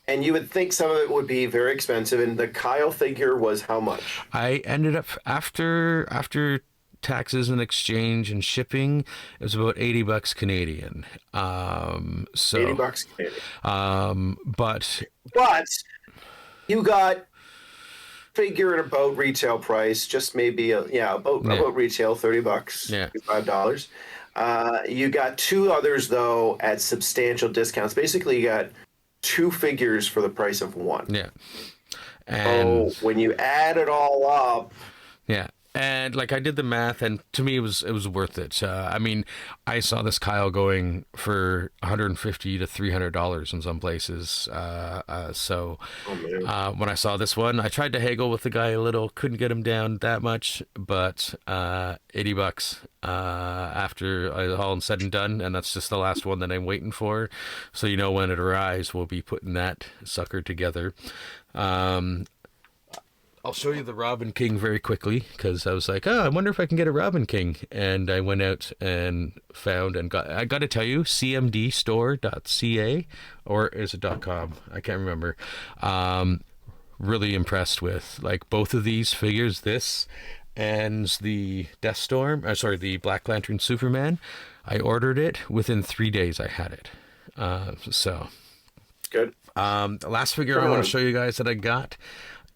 and you would think some of it would be very expensive, and the Kyle figure was how much? I ended up after taxes and exchange and shipping, it was about $80 Canadian. So $80 Canadian. But you got figure at about retail price, just maybe about retail, $30, $5. You got 2 others though at substantial discounts. Basically, you got 2 figures for the price of 1. Yeah. And so when you add it all up, yeah. And like I did the math, and to me it was worth it. I mean, I saw this Kyle going for $150 to $300 in some places. So when I saw this one, I tried to haggle with the guy a little, couldn't get him down that much, but $80 after all said and done, and that's just the last one that I'm waiting for. So when it arrives, we'll be putting that sucker together. I'll show you the Robin King very quickly, because I was like, I wonder if I can get a Robin King. And I went out and found and got, I got to tell you, cmdstore.ca, or is it .com? I can't remember. really impressed with. Like both of these figures, this and the the Black Lantern Superman, I ordered it within 3 days. I had it. So good. The last figure I want to show you guys that I got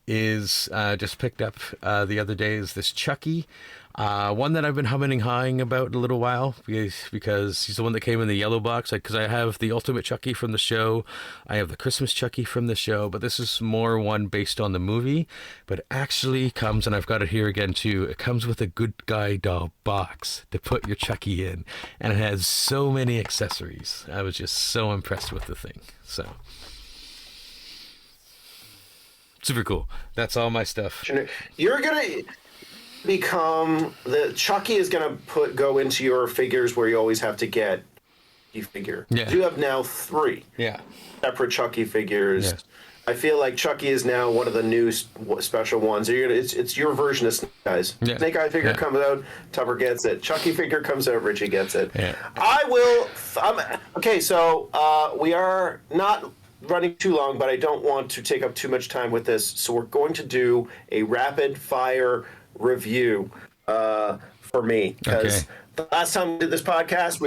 is just picked up the other day is this Chucky. One that I've been humming and hawing about a little while because he's the one that came in the yellow box. Because I have the Ultimate Chucky from the show, I have the Christmas Chucky from the show, but this is more one based on the movie. But it actually comes, and I've got it here again too. It comes with a Good Guy doll box to put your Chucky in, and it has so many accessories. I was just so impressed with the thing. So super cool. That's all my stuff. You're gonna become the Chucky is gonna go into your figures where you always have to get a figure. Yeah. You have now 3 separate Chucky figures. Yeah. I feel like Chucky is now one of the new special ones. It's your version of Snake Eyes. Yeah. Snake Eye figure comes out, Tupper gets it. Chucky figure comes out, Richie gets it. Yeah. Okay, so we are not running too long, but I don't want to take up too much time with this. So we're going to do a rapid fire review for me, because the last time we did this podcast,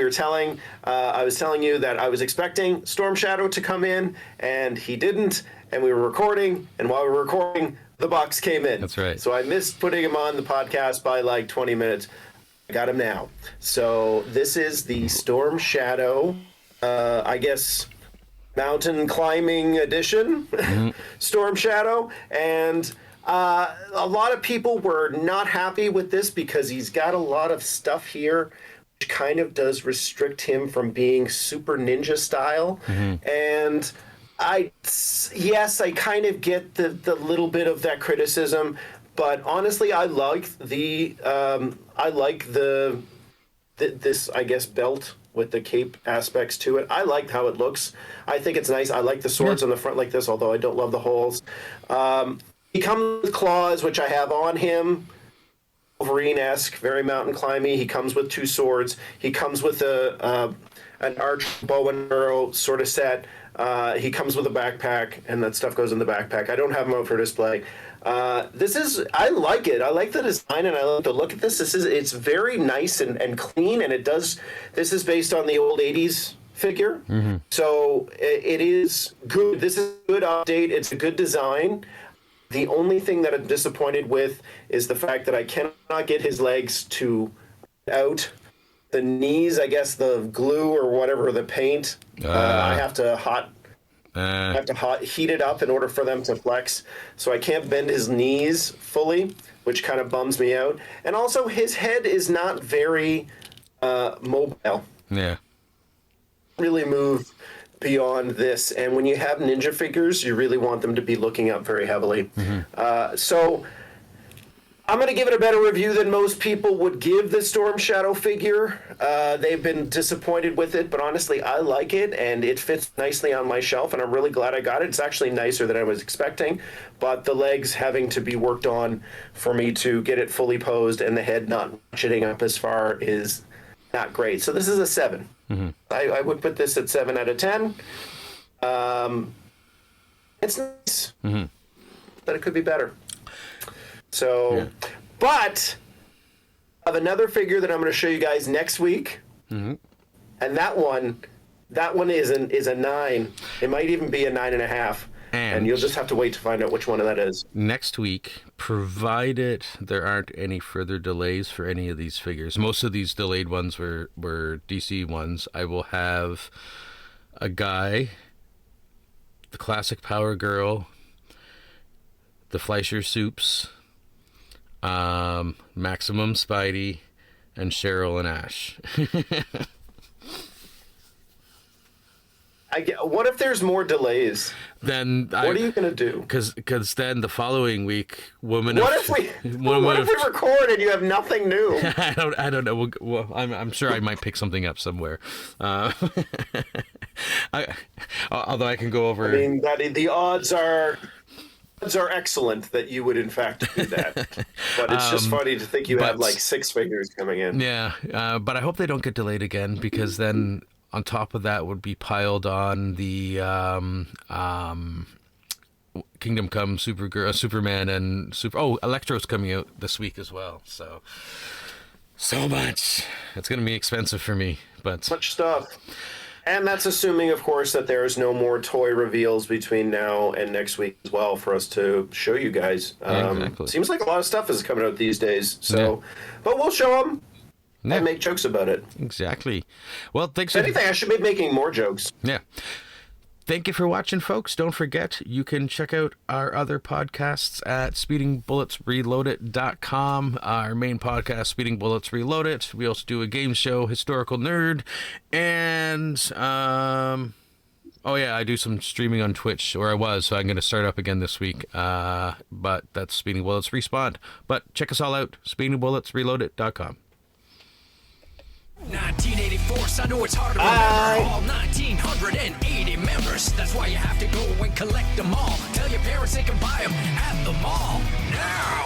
I was telling you that I was expecting Storm Shadow to come in, and he didn't, and we were recording, and while we were recording, the box came in. That's right. So I missed putting him on the podcast by like 20 minutes. I got him now. So this is the Storm Shadow, I guess, mountain climbing edition, Storm Shadow, and a lot of people were not happy with this because he's got a lot of stuff here which kind of does restrict him from being super ninja style. And I kind of get the little bit of that criticism, but honestly I like this, I guess, belt with the cape aspects to it. I like how it looks. I think it's nice. I like the swords on the front like this, although I don't love the holes. He comes with claws, which I have on him. Wolverine-esque, very mountain climbing. He comes with 2 swords. He comes with an arch, bow and arrow sort of set. He comes with a backpack, and that stuff goes in the backpack. I don't have him out for display. I like it. I like the design, and I like the look at this. It's very nice and clean, and this is based on the old 80s figure. So it is good. This is a good update. It's a good design. The only thing that I'm disappointed with is the fact that I cannot get his legs out. The knees, I guess the glue or whatever, the paint, I have to heat it up in order for them to flex. So I can't bend his knees fully, which kind of bums me out. And also his head is not very mobile. Yeah. Really move beyond this, and when you have ninja figures, you really want them to be looking up very heavily. So I'm going to give it a better review than most people would give the Storm Shadow figure. They've been disappointed with it, but honestly, I like it, and it fits nicely on my shelf, and I'm really glad I got it. It's actually nicer than I was expecting, but the legs having to be worked on for me to get it fully posed and the head not ratcheting up as far is not great. So this is a 7. I would put this at 7 out of 10. It's nice, but it could be better. So, but I have another figure that I'm going to show you guys next week, and that one is a 9. It might even be a 9.5. And you'll just have to wait to find out which one of that is. Next week, provided there aren't any further delays for any of these figures, most of these delayed ones were DC ones, I will have a guy, the classic Power Girl, the Fleischer Soups, Maximum Spidey, and Cheryl and Ash. What if there's more delays? Then what are you gonna do? Because then the following week, What if we record and you have nothing new? I don't know. Well, I'm sure I might pick something up somewhere. Although I can go over. I mean, the odds are excellent that you would in fact do that. But it's just funny to think you have like 6 figures coming in. Yeah, but I hope they don't get delayed again, because then on top of that would be piled on the Kingdom Come, Superman, and Electro's coming out this week as well. So much. It's going to be expensive for me, but much stuff. And that's assuming, of course, that there's no more toy reveals between now and next week as well for us to show you guys. Exactly. Seems like a lot of stuff is coming out these days. So, but we'll show them and make jokes about it. Exactly. Well, thanks. If anything, I should be making more jokes. Yeah. Thank you for watching, folks. Don't forget, you can check out our other podcasts at speedingbulletsreloaded.com. Our main podcast, Speeding Bullets Reloaded. We also do a game show, Historical Nerd. And, I do some streaming on Twitch, or I was, so I'm going to start up again this week. But that's Speeding Bullets Respawned. But check us all out, speedingbulletsreloaded.com. 1984, so I know it's hard to remember all 1,980 members. That's why you have to go and collect them all. Tell your parents they can buy them at the mall now.